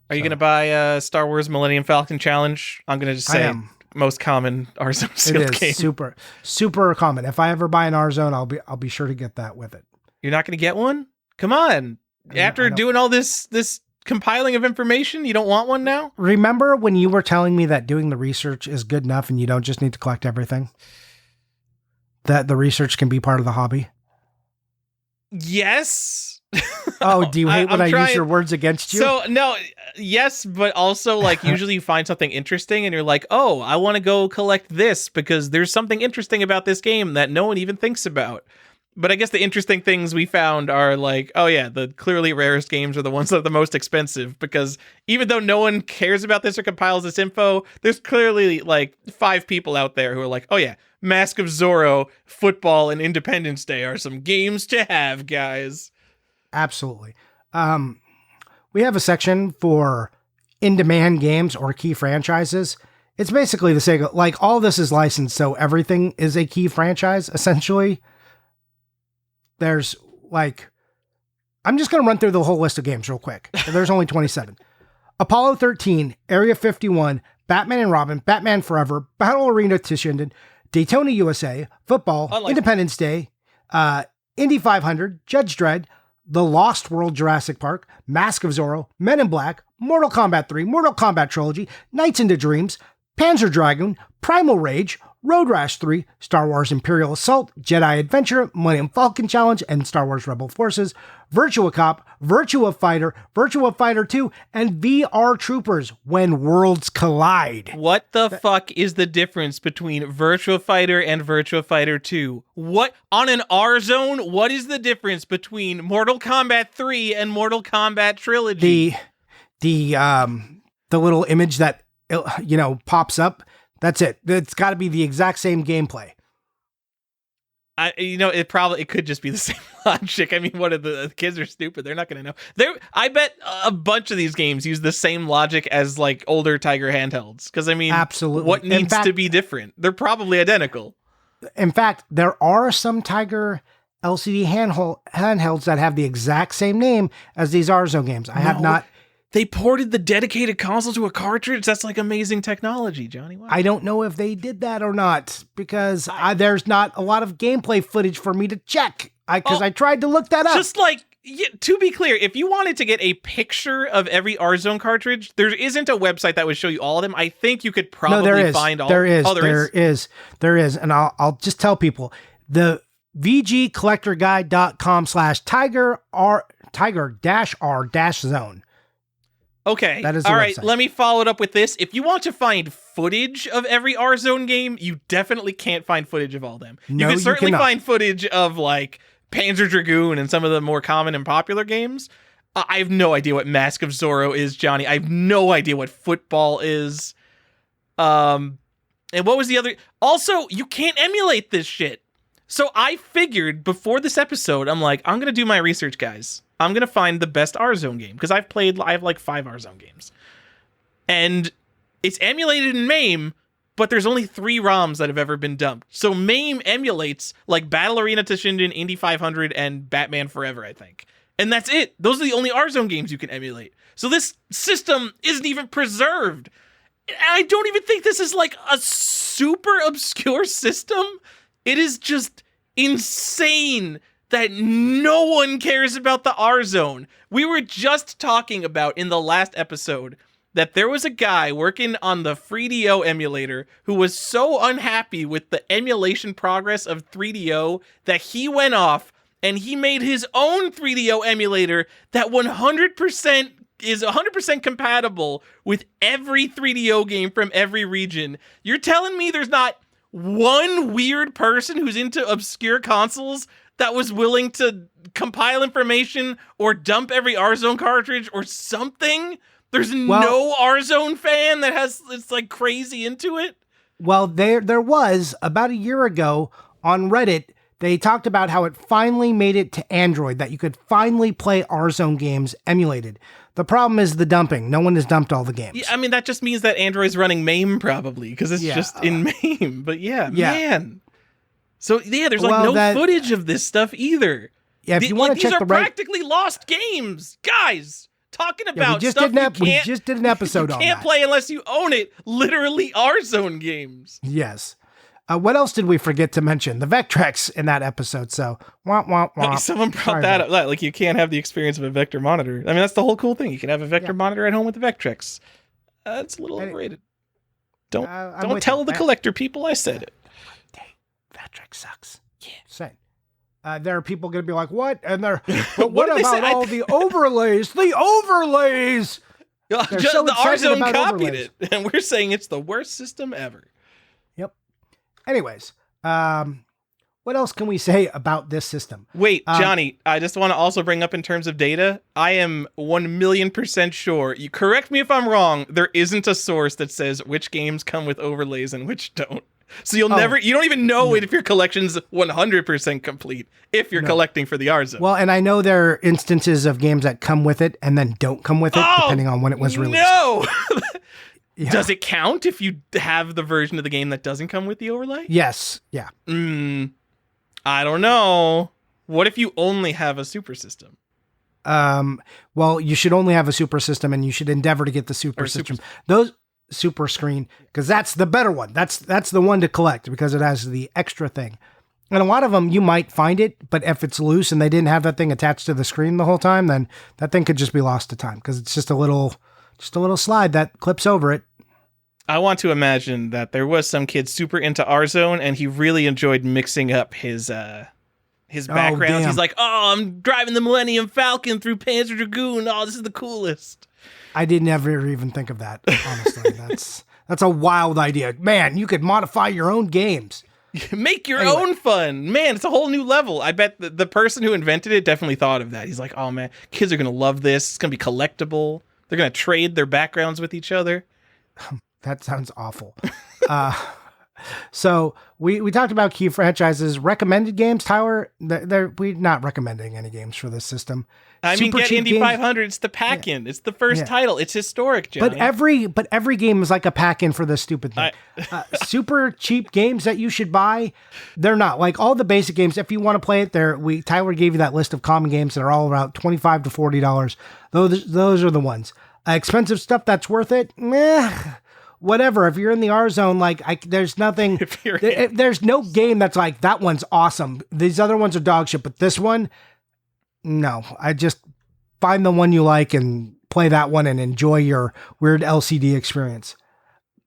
Are you going to buy Star Wars Millennium Falcon Challenge? I'm going to just say most common R-Zone sealed game. It is super common. If I ever buy an R-Zone, I'll be sure to get that with it. You're not going to get one? Come on. After doing all this compiling of information, you don't want one now? Remember when you were telling me that doing the research is good enough and you don't just need to collect everything? That the research can be part of the hobby? Yes. Oh, do you hate when I use your words against you? So, no, yes, but also, like, usually you find something interesting and you're like, oh, I want to go collect this because there's something interesting about this game that no one even thinks about. But I guess the interesting things we found are like, oh yeah, the clearly rarest games are the ones that are the most expensive because even though no one cares about this or compiles this info, there's clearly like 5 people out there who are like, oh yeah, Mask of Zorro, football, and Independence Day are some games to have, guys. Absolutely. We have a section for in-demand games or key franchises. It's basically the same, like all this is licensed, so everything is a key franchise, essentially. There's like, I'm just going to run through the whole list of games real quick. There's only 27. Apollo 13, Area 51, Batman and Robin, Batman Forever, Battle Arena Toshinden, Daytona USA, Football, Independence Day, Indy 500, Judge Dredd, The Lost World Jurassic Park, Mask of Zorro, Men in Black, Mortal Kombat 3, Mortal Kombat Trilogy, Nights into Dreams, Panzer Dragoon, Primal Rage, Road Rash 3, Star Wars Imperial Assault, Jedi Adventure, Millennium Falcon Challenge, and Star Wars Rebel Forces, Virtua Cop, Virtua Fighter 2, and VR Troopers When Worlds Collide. What the fuck is the difference between Virtua Fighter and Virtua Fighter 2? What, on an R-Zone, what is the difference between Mortal Kombat 3 and Mortal Kombat Trilogy? The little image that, pops up. That's it. It's got to be the exact same gameplay. It could just be the same logic. I mean, the kids are stupid. They're not going to know. I bet a bunch of these games use the same logic as like older Tiger handhelds. Because I mean, absolutely. What needs to be different? They're probably identical. In fact, there are some Tiger LCD handhelds that have the exact same name as these Arzone games. I have not. They ported the dedicated console to a cartridge? That's like amazing technology, Johnny. Wow. I don't know if they did that or not because there's not a lot of gameplay footage for me to check. I tried to look that up. Just like, to be clear, if you wanted to get a picture of every Arzone cartridge, there isn't a website that would show you all of them. I think you could probably find all. There is. And I'll just tell people the VGcollectorguide.com/tiger-r-zone. Okay. That is all right. website. Let me follow it up with this. If you want to find footage of every Arzone game, you definitely can't find footage of all of them. No, you can certainly cannot. find footage of like Panzer Dragoon and some of the more common and popular games. I have no idea what Mask of Zorro is, Johnny. I have no idea what football is. And what was the other? Also, you can't emulate this shit. So I figured before this episode, I'm like, I'm going to do my research, guys. I'm going to find the best Arzone game because I have like 5 Arzone games. And it's emulated in MAME, but there's only 3 ROMs that have ever been dumped. So MAME emulates like Battle Arena Toshinden, Indy 500, and Batman Forever, I think. And that's it. Those are the only Arzone games you can emulate. So this system isn't even preserved. And I don't even think this is like a super obscure system. It is just insane that no one cares about the Arzone. We were just talking about in the last episode that there was a guy working on the FreeDO emulator who was so unhappy with the emulation progress of 3DO that he went off and he made his own 3DO emulator that 100% is 100% compatible with every 3DO game from every region. You're telling me there's not one weird person who's into obscure consoles that was willing to compile information or dump every Arzone cartridge or something? There's no Arzone fan it's like crazy into it? Well, there was about a year ago on Reddit. They talked about how it finally made it to Android, that you could finally play Arzone games emulated. The problem is the dumping. No one has dumped all the games. Yeah, I mean, that just means that Android's running MAME probably, because it's just in MAME. But man. So, there's like no footage of this stuff either. Yeah, if you want to check these are practically lost games. Guys, talking about we just did an episode on that. You can't play unless you own it. Literally Arzone games. Yes. What else did we forget to mention? The Vectrex in that episode. So, womp, womp, womp. Someone brought that up. Like, you can't have the experience of a Vector monitor. I mean, that's the whole cool thing. You can have a Vector monitor at home with the Vectrex. It's a little overrated. Don't tell the collector people I said it. Dang, Vectrex sucks. Yeah. Same. There are people going to be like, what? And they're, but what about all the overlays? The overlays! Just the Arzone copied it. And we're saying it's the worst system ever. Yep. Anyways, what else can we say about this system? Wait, Johnny, I just want to also bring up in terms of data, I am 1,000,000% sure, you correct me if I'm wrong, there isn't a source that says which games come with overlays and which don't. So you don't even know if your collection's 100% complete if you're collecting for the Arzone. Well, and I know there are instances of games that come with it and then don't come with it, depending on when it was released. No! Yeah. Does it count if you have the version of the game that doesn't come with the overlay? Yes. Yeah. I don't know. What if you only have a super system? Well, you should only have a super system, and you should endeavor to get the super system. Those super screen, because that's the better one. That's the one to collect because it has the extra thing. And a lot of them, you might find it, but if it's loose and they didn't have that thing attached to the screen the whole time, then that thing could just be lost to time because it's just a little slide that clips over it. I want to imagine that there was some kid super into Arzone and he really enjoyed mixing up his backgrounds. He's like, I'm driving the Millennium Falcon through Panzer Dragoon. Oh, this is the coolest. I didn't ever even think of that, honestly. That's a wild idea. Man, you could modify your own games. Make your own fun. Man, it's a whole new level. I bet the person who invented it definitely thought of that. He's like, oh man, kids are going to love this. It's going to be collectible. They're going to trade their backgrounds with each other. That sounds awful. So we talked about key franchises, recommended games. Tyler, we're not recommending any games for this system. I mean, Super get cheap Indy games- 500. It's the pack-in. It's the first title. It's historic, Johnny. But every game is like a pack-in for this stupid thing. Super cheap games that you should buy, they're not. Like all the basic games, if you want to play it, Tyler gave you that list of common games that are all about $25 to $40. Those are the ones. Expensive stuff that's worth it, meh. Whatever. If you're in the R zone, there's nothing. There's no game that's like that one's awesome. These other ones are dog shit, but this one, no. I just find the one you like and play that one and enjoy your weird LCD experience.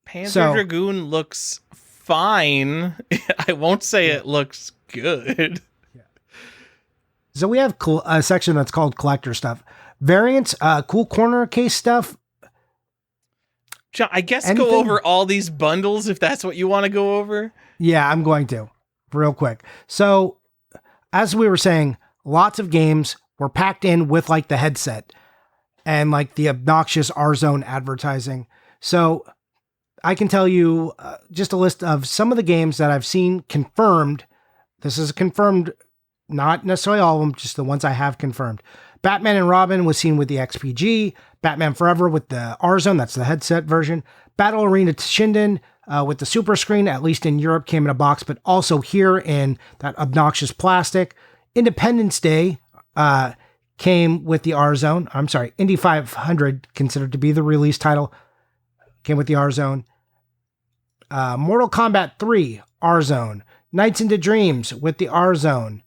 Panzer Dragoon looks fine. I won't say it looks good. So we have a section that's called collector stuff. Variants, cool corner case stuff. John, I guess go over all these bundles if that's what you want to go over. Yeah, I'm going to real quick. So as we were saying, lots of games were packed in with like the headset and like the obnoxious R-Zone advertising. So I can tell you just a list of some of the games that I've seen confirmed. This is confirmed, not necessarily all of them, just the ones I have confirmed. Batman and Robin was seen with the XPG. Batman Forever with the R-Zone, that's the headset version. Battle Arena Shinden with the Super Screen, at least in Europe, came in a box, but also here in that obnoxious plastic. Independence Day came with the R-Zone. I'm sorry, Indy 500, considered to be the release title, came with the R-Zone. Mortal Kombat 3, R-Zone. Nights into Dreams with the R-Zone.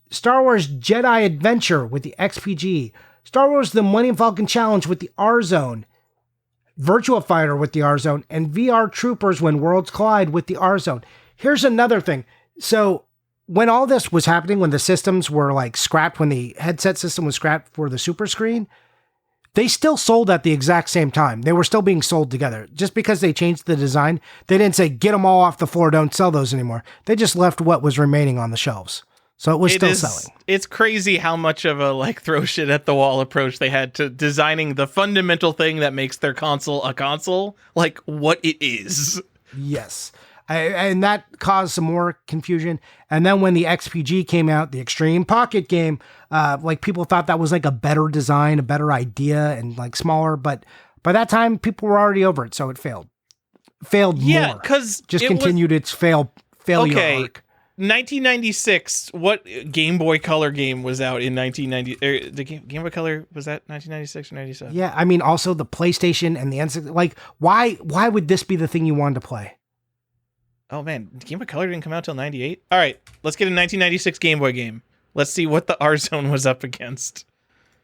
Star Wars Jedi Adventure with the XPG. Star Wars The Millennium Falcon Challenge with the R-Zone. Virtua Fighter with the R-Zone. And VR Troopers When Worlds Collide with the R-Zone. Here's another thing. So when all this was happening, when the systems were like scrapped, when the headset system was scrapped for the Super Screen, they still sold at the exact same time. They were still being sold together. Just because they changed the design, they didn't say, get them all off the floor, don't sell those anymore. They just left what was remaining on the shelves. So it was still selling. It's crazy how much of a throw shit at the wall approach they had to designing the fundamental thing that makes their console a console, like what it is. Yes. And that caused some more confusion. And then when the XPG came out, the Extreme Pocket game, people thought that was like a better design, a better idea, and like smaller. But by that time, people were already over it, so it failed. Failed more. Yeah, because just continued its failure arc. 1996. What Game Boy Color game was out in 1990? The Game Boy Color, was that 1996 or 97? Yeah, I mean, also the PlayStation and the N64. Like, why would this be the thing you wanted to play? Oh man, Game Boy Color didn't come out till 98. All right, let's get a 1996 Game Boy game. Let's see what the R-Zone was up against.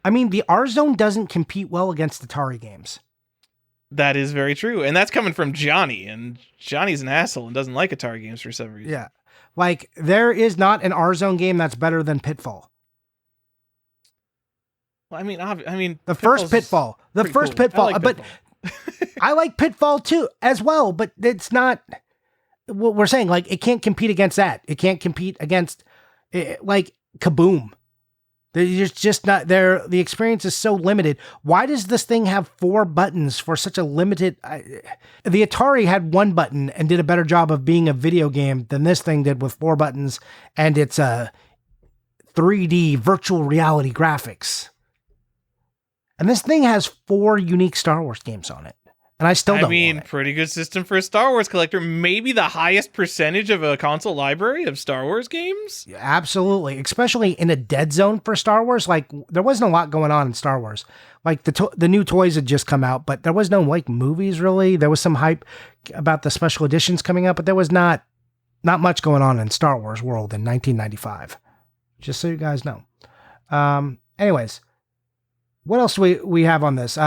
I mean, the R-Zone doesn't compete well against Atari games. That is very true, and that's coming from Johnny, and Johnny's an asshole and doesn't like Atari games for some reason. Yeah. Like, there is not an R-Zone game that's better than Pitfall. Well, I mean, the first Pitfall. The first cool. Pitfall. I like but Pitfall. I like Pitfall too, as well, but it's not what we're saying. Like, it can't compete against that. It can't compete against, like, Kaboom. There's just not there. The experience is so limited. Why does this thing have 4 buttons for such a limited? The Atari had 1 button and did a better job of being a video game than this thing did with 4 buttons and its 3D virtual reality graphics. And this thing has 4 unique Star Wars games on it. And I still don't want it. Pretty good system for a Star Wars collector. Maybe the highest percentage of a console library of Star Wars games? Yeah, absolutely. Especially in a dead zone for Star Wars. Like, there wasn't a lot going on in Star Wars. Like, the new toys had just come out, but there was no, like, movies, really. There was some hype about the special editions coming up, but there was not much going on in Star Wars world in 1995. Just so you guys know. Anyways, what else do we have on this?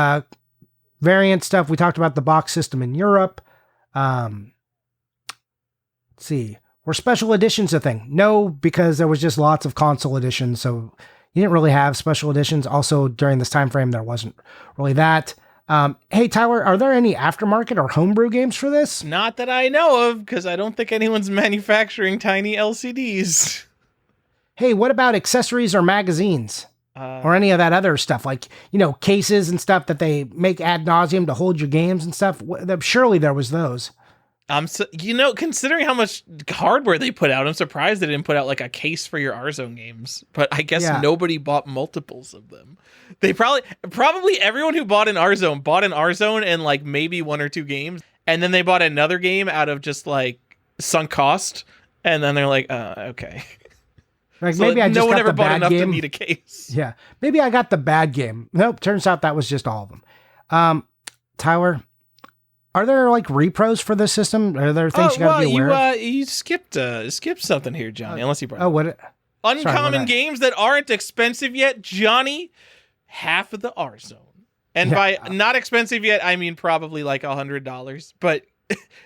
Variant stuff. We talked about the box system in Europe. Let's see. Were special editions a thing? No, because there was just lots of console editions, so you didn't really have special editions. Also, during this time frame, there wasn't really that. Hey, Tyler, are there any aftermarket or homebrew games for this? Not that I know of, because I don't think anyone's manufacturing tiny LCDs. Hey, what about accessories or magazines? Or any of that other stuff, like, cases and stuff that they make ad nauseum to hold your games and stuff. Surely there was those. Considering how much hardware they put out, I'm surprised they didn't put out like a case for your Warzone games. But I guess nobody bought multiples of them. They probably everyone who bought an Warzone and like maybe one or two games, and then they bought another game out of just like sunk cost, and then they're like, okay. Like so maybe I just no one ever bought enough to need a case. Yeah, maybe I got the bad game. Nope, turns out that was just all of them. Tyler, are there like repros for this system? Are there things you gotta be aware of? You skipped something here, Johnny. Unless you brought what? Uncommon games that aren't expensive yet, Johnny. Half of the Warzone, and by not expensive yet, I mean probably like $100. But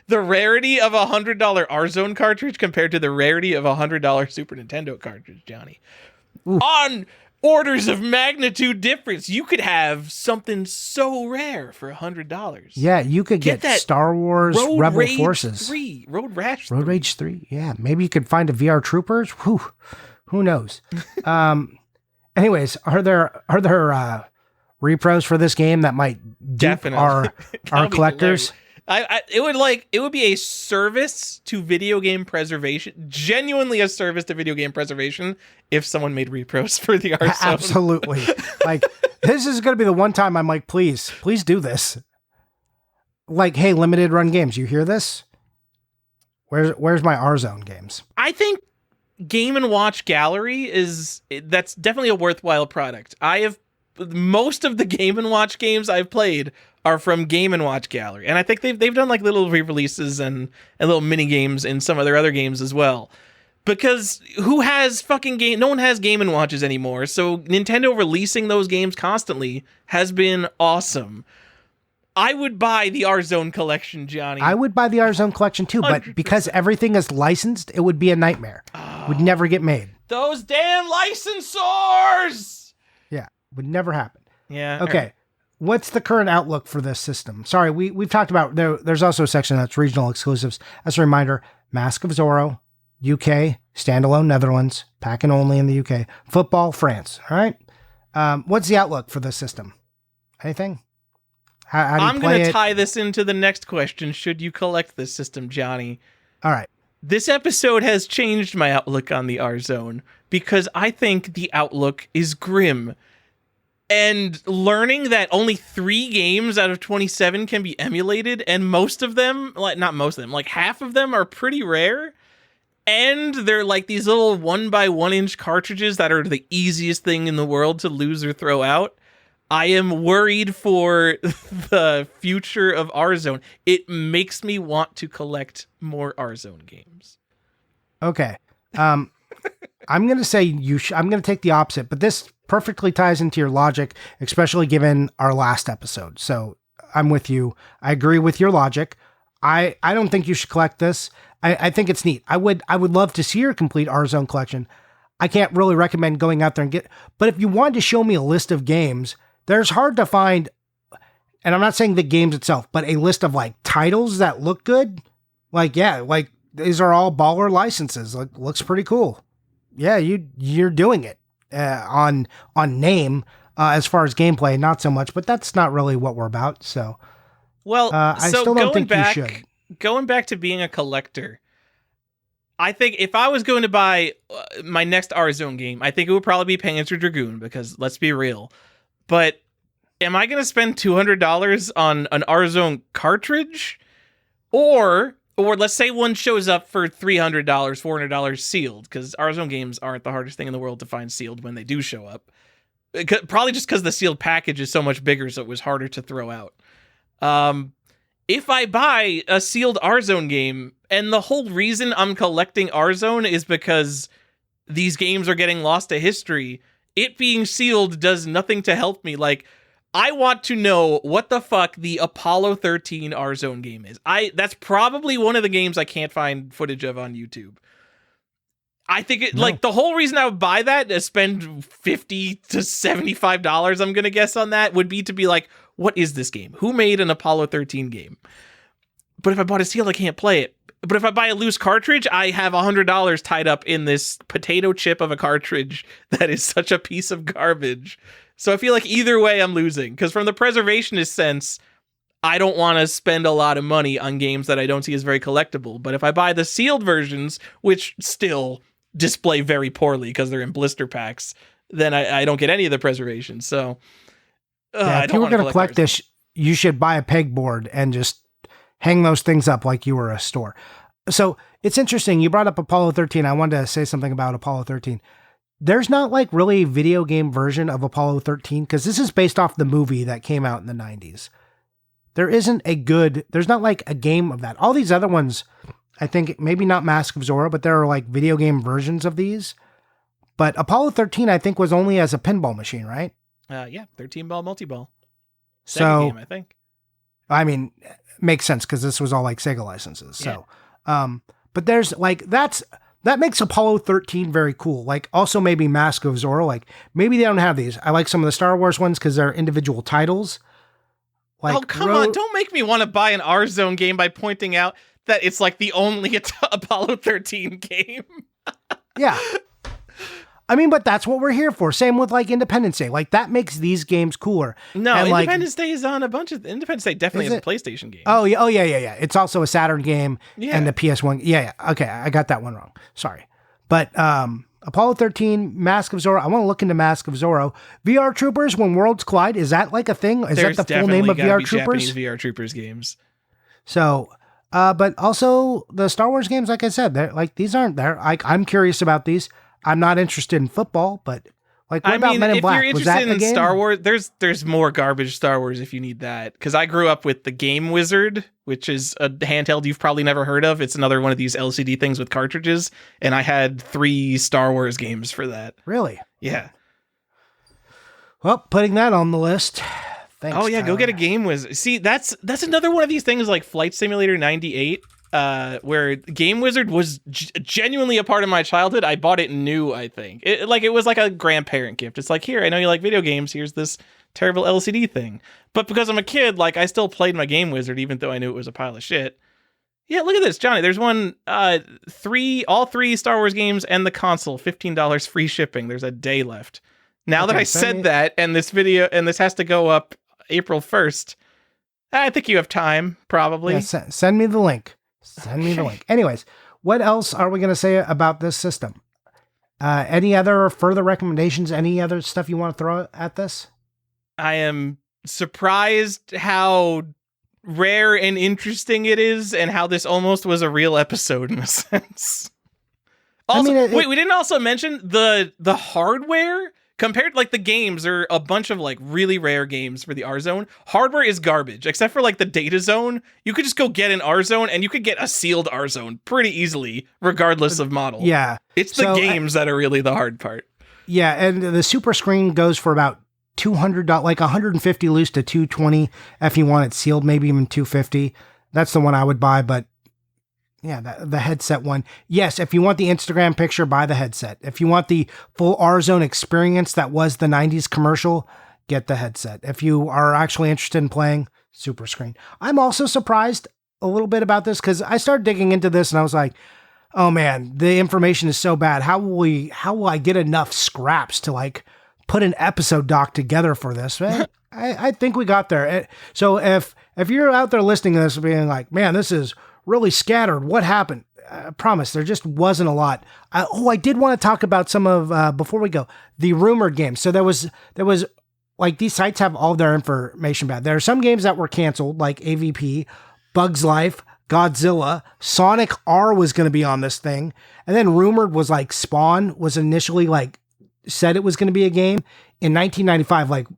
the rarity of $100 Warzone cartridge compared to the rarity of $100 Super Nintendo cartridge, Johnny. Ooh. On orders of magnitude difference, you could have something so rare for $100. Yeah, you could get that Star Wars Rebel Rage Forces 3, Road Rage 3. Yeah, maybe you could find a VR Troopers. Whew, who knows? Anyways, are there repros for this game that might dupe our collectors? It would be a service to video game preservation, genuinely a service to video game preservation if someone made repros for the Warzone. Absolutely. Like this is going to be the one time I'm like, please do this. Like, hey, limited run games, you hear this? Where's my Warzone games? I think Game & Watch Gallery that's definitely a worthwhile product. Most of the Game & Watch games I've played are from Game & Watch Gallery, and I think they've done like little re-releases and little mini games in some of their other games as well. Because who has fucking game? No one has Game & Watches anymore, so Nintendo releasing those games constantly has been awesome. I would buy the Warzone collection, Johnny. I would buy the Warzone collection too, 100%. But because everything is licensed, it would be a nightmare. Would never get made. Those damn licensors! Yeah, would never happen. Yeah. Okay, right. What's the current outlook for this system? Sorry, we've talked about, there's also a section that's regional exclusives. As a reminder, Mask of Zorro, UK, standalone Netherlands, pack-in only in the UK, football, France. All right? What's the outlook for this system? Anything? How do you I'm going to tie this into the next question. Should you collect this system, Johnny? All right. This episode has changed my outlook on the Warzone because I think the outlook is grim. And learning that only 3 games out of 27 can be emulated, and most of them, like half of them are pretty rare. And they're like these little 1x1 inch cartridges that are the easiest thing in the world to lose or throw out. I am worried for the future of Warzone. It makes me want to collect more Warzone games. Okay. I'm going to say I'm going to take the opposite, but this perfectly ties into your logic, especially given our last episode. So I'm with you. I agree with your logic. I don't think you should collect this. I think it's neat. I would love to see your complete Warzone collection. I can't really recommend going out there and but if you wanted to show me a list of games, there's hard to find, and I'm not saying the games itself, but a list of like titles that look good. Like, yeah, like these are all baller licenses. Like, looks pretty cool. Yeah, you're doing it on name as far as gameplay, not so much, but that's not really what we're about. So, well, I still don't think you should. Going back to being a collector, I think if I was going to buy my next Warzone game, I think it would probably be Panzer Dragoon because let's be real. But am I going to spend $200 on an Warzone cartridge? Or let's say one shows up for $300, $400 sealed, because Warzone games aren't the hardest thing in the world to find sealed when they do show up. Probably just because the sealed package is so much bigger, so it was harder to throw out. If I buy a sealed Warzone game, and the whole reason I'm collecting Warzone is because these games are getting lost to history, it being sealed does nothing to help me. Like, I want to know what the fuck the Apollo 13 Warzone game is. That's probably one of the games I can't find footage of on YouTube. I think like the whole reason I would buy that to spend $50 to $75, I'm going to guess on that, would be to be like, what is this game? Who made an Apollo 13 game? But if I bought a sealed, I can't play it. But if I buy a loose cartridge, I have $100 tied up in this potato chip of a cartridge that is such a piece of garbage. So I feel like either way I'm losing. Because from the preservationist sense, I don't want to spend a lot of money on games that I don't see as very collectible. But if I buy the sealed versions, which still display very poorly because they're in blister packs, then I don't get any of the preservation. So if you were going to collect this, you should buy a pegboard and just hang those things up like you were a store. So it's interesting. You brought up Apollo 13. I wanted to say something about Apollo 13. There's not like really a video game version of Apollo 13 because this is based off the movie that came out in the 90s. There's not like a game of that. All these other ones, I think maybe not Mask of Zorro, but there are like video game versions of these. But Apollo 13, I think, was only as a pinball machine, right? 13-ball multi-ball. Sega game, I think. I mean, makes sense because this was all like Sega licenses. So, but there's like, that makes Apollo 13 very cool. Like also maybe Mask of Zorro, like maybe they don't have these. I like some of the Star Wars ones because they're individual titles. Like, oh, come on. Don't make me want to buy an R-Zone game by pointing out that it's like the only Apollo 13 game. Yeah. I mean, but that's what we're here for. Same with like Independence Day. Like that makes these games cooler. No, and Independence Day is on a bunch of Independence Day definitely is a PlayStation game. Oh yeah. It's also a Saturn game and the PS1. Yeah. Okay, I got that one wrong. Sorry. But Apollo 13, Mask of Zorro. I want to look into Mask of Zorro. VR Troopers When Worlds Collide. Is that like a thing? Is that the full name of VR Troopers? Japanese VR Troopers games. So, but also the Star Wars games, like I said, they're like these aren't there. I'm curious about these. I'm not interested in football, but like, what about Men in Black? If you're interested in Star Wars, there's more garbage Star Wars if you need that. Because I grew up with the Game Wizard, which is a handheld you've probably never heard of. It's another one of these LCD things with cartridges, and I had 3 Star Wars games for that. Really? Yeah. Well, putting that on the list. Thanks, oh yeah, Tyler. go get a Game Wizard. See, that's another one of these things like Flight Simulator 98. Where Game Wizard was genuinely a part of my childhood. I bought it new, I think. It was like a grandparent gift. It's like, here, I know you like video games. Here's this terrible LCD thing. But because I'm a kid, like, I still played my Game Wizard, even though I knew it was a pile of shit. Yeah, look at this, Johnny. There's all 3 Star Wars games and the console, $15 free shipping. There's a day left. Now that I said that, and this has to go up April 1st, I think you have time, probably. Yeah, send me the link. Send me the link. Anyways, what else are we going to say about this system? Any other further recommendations? Any other stuff you want to throw at this? I am surprised how rare and interesting it is, and how this almost was a real episode in a sense. Also, we didn't also mention the hardware. Compared, like, the games are a bunch of, like, really rare games for the R-Zone. Hardware is garbage, except for, like, the Data Zone. You could just go get an R-Zone, and you could get a sealed R-Zone pretty easily, regardless of model. Yeah. It's the games that are really the hard part. Yeah, and the Super Screen goes for about $200, like $150 loose to $220 if you want it sealed, maybe even $250. That's the one I would buy, but yeah, the headset one. Yes, if you want the Instagram picture, buy the headset. If you want the full R-Zone experience that was the 90s commercial, get the headset. If you are actually interested in playing, Super Screen. I'm also surprised a little bit about this because I started digging into this and I was like, oh man, the information is so bad. How will I get enough scraps to like put an episode doc together for this? I think we got there. So if you're out there listening to this being like, man, this is really scattered. What happened? I promise there just wasn't a lot. I did want to talk about some of, before we go, the rumored games. So there was like, these sites have all their information bad. There are some games that were canceled, like AVP, Bugs Life, Godzilla, Sonic R was going to be on this thing. And then rumored was like Spawn was initially like said it was going to be a game in 1995, like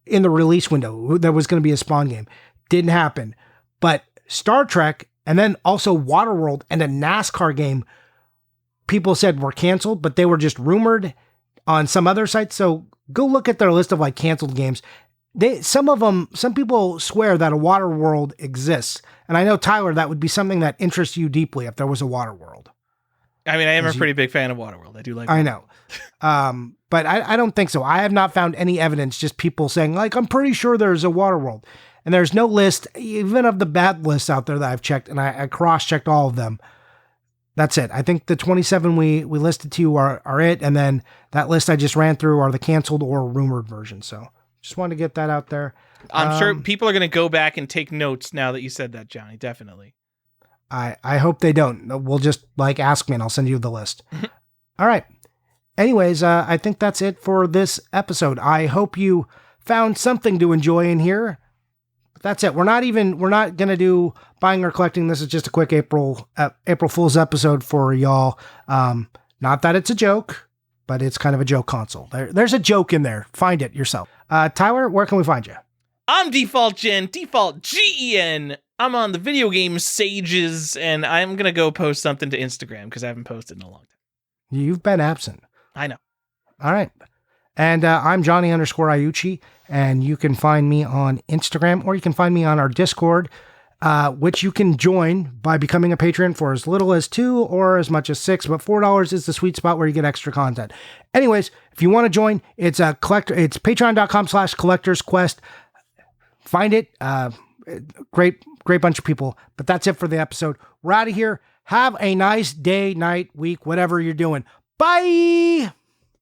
in the release window, there was going to be a Spawn game. Didn't happen. But Star Trek, and then also Waterworld and a NASCAR game, people said were canceled, but they were just rumored on some other sites. So go look at their list of like canceled games. Some people swear that a Waterworld exists. And I know, Tyler, that would be something that interests you deeply if there was a Waterworld. I mean, I am a pretty big fan of Waterworld. I do like I know. But I don't think so. I have not found any evidence, just people saying like, I'm pretty sure there's a Waterworld. And there's no list, even of the bad lists out there that I've checked, and I cross-checked all of them. That's it. I think the 27 we listed to you are it, and then that list I just ran through are the canceled or rumored versions. So just wanted to get that out there. I'm sure people are going to go back and take notes now that you said that, Johnny. Definitely. I hope they don't. We'll just ask me and I'll send you the list. All right. Anyways, I think that's it for this episode. I hope you found something to enjoy in here. That's it. We're not going to do buying or collecting. This is just a quick April Fool's episode for y'all. Not that it's a joke, but it's kind of a joke console. There's a joke in there. Find it yourself. Tyler, where can we find you? I'm Default Gen, Default GEN. I'm on the Video Game Sages, and I'm going to go post something to Instagram because I haven't posted in a long time. You've been absent. I know. All right. And I'm Johnny_Iucci, and you can find me on Instagram, or you can find me on our Discord, which you can join by becoming a patron for as little as $2 or as much as $6, but $4 is the sweet spot where you get extra content. Anyways, if you want to join, it's it's patreon.com/collectorsquest. Find it. Great bunch of people. But that's it for the episode. We're out of here. Have a nice day, night, week, whatever you're doing. Bye!